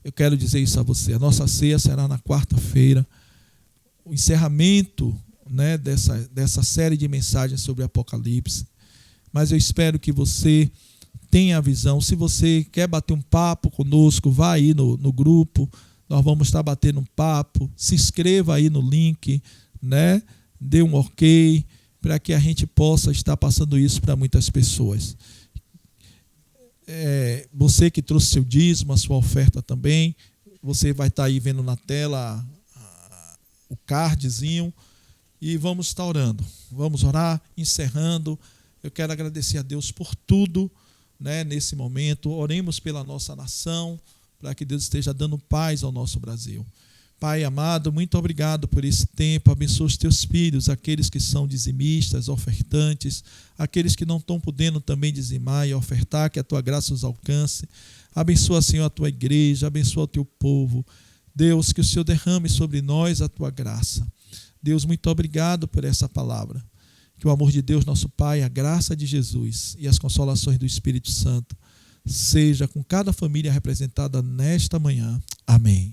Eu quero dizer isso a você. A nossa ceia será na quarta-feira. O encerramento, né, dessa série de mensagens sobre Apocalipse. Mas eu espero que você tenha a visão. Se você quer bater um papo conosco, vá aí no grupo. Nós vamos estar batendo um papo. Se inscreva aí no link, né? Dê um ok, para que a gente possa estar passando isso para muitas pessoas. Você que trouxe seu dízimo, a sua oferta também, você vai estar aí vendo na tela o cardzinho, e vamos estar orando. Vamos orar, encerrando. Eu quero agradecer a Deus por tudo, né, nesse momento. Oremos pela nossa nação, para que Deus esteja dando paz ao nosso Brasil. Pai amado, muito obrigado por esse tempo. Abençoa os teus filhos, aqueles que são dizimistas, ofertantes, aqueles que não estão podendo também dizimar e ofertar, que a tua graça os alcance. Abençoa, Senhor, a tua igreja, abençoa o teu povo. Deus, que o Senhor derrame sobre nós a tua graça. Deus, muito obrigado por essa palavra. Que o amor de Deus, nosso Pai, a graça de Jesus e as consolações do Espírito Santo seja com cada família representada nesta manhã. Amém.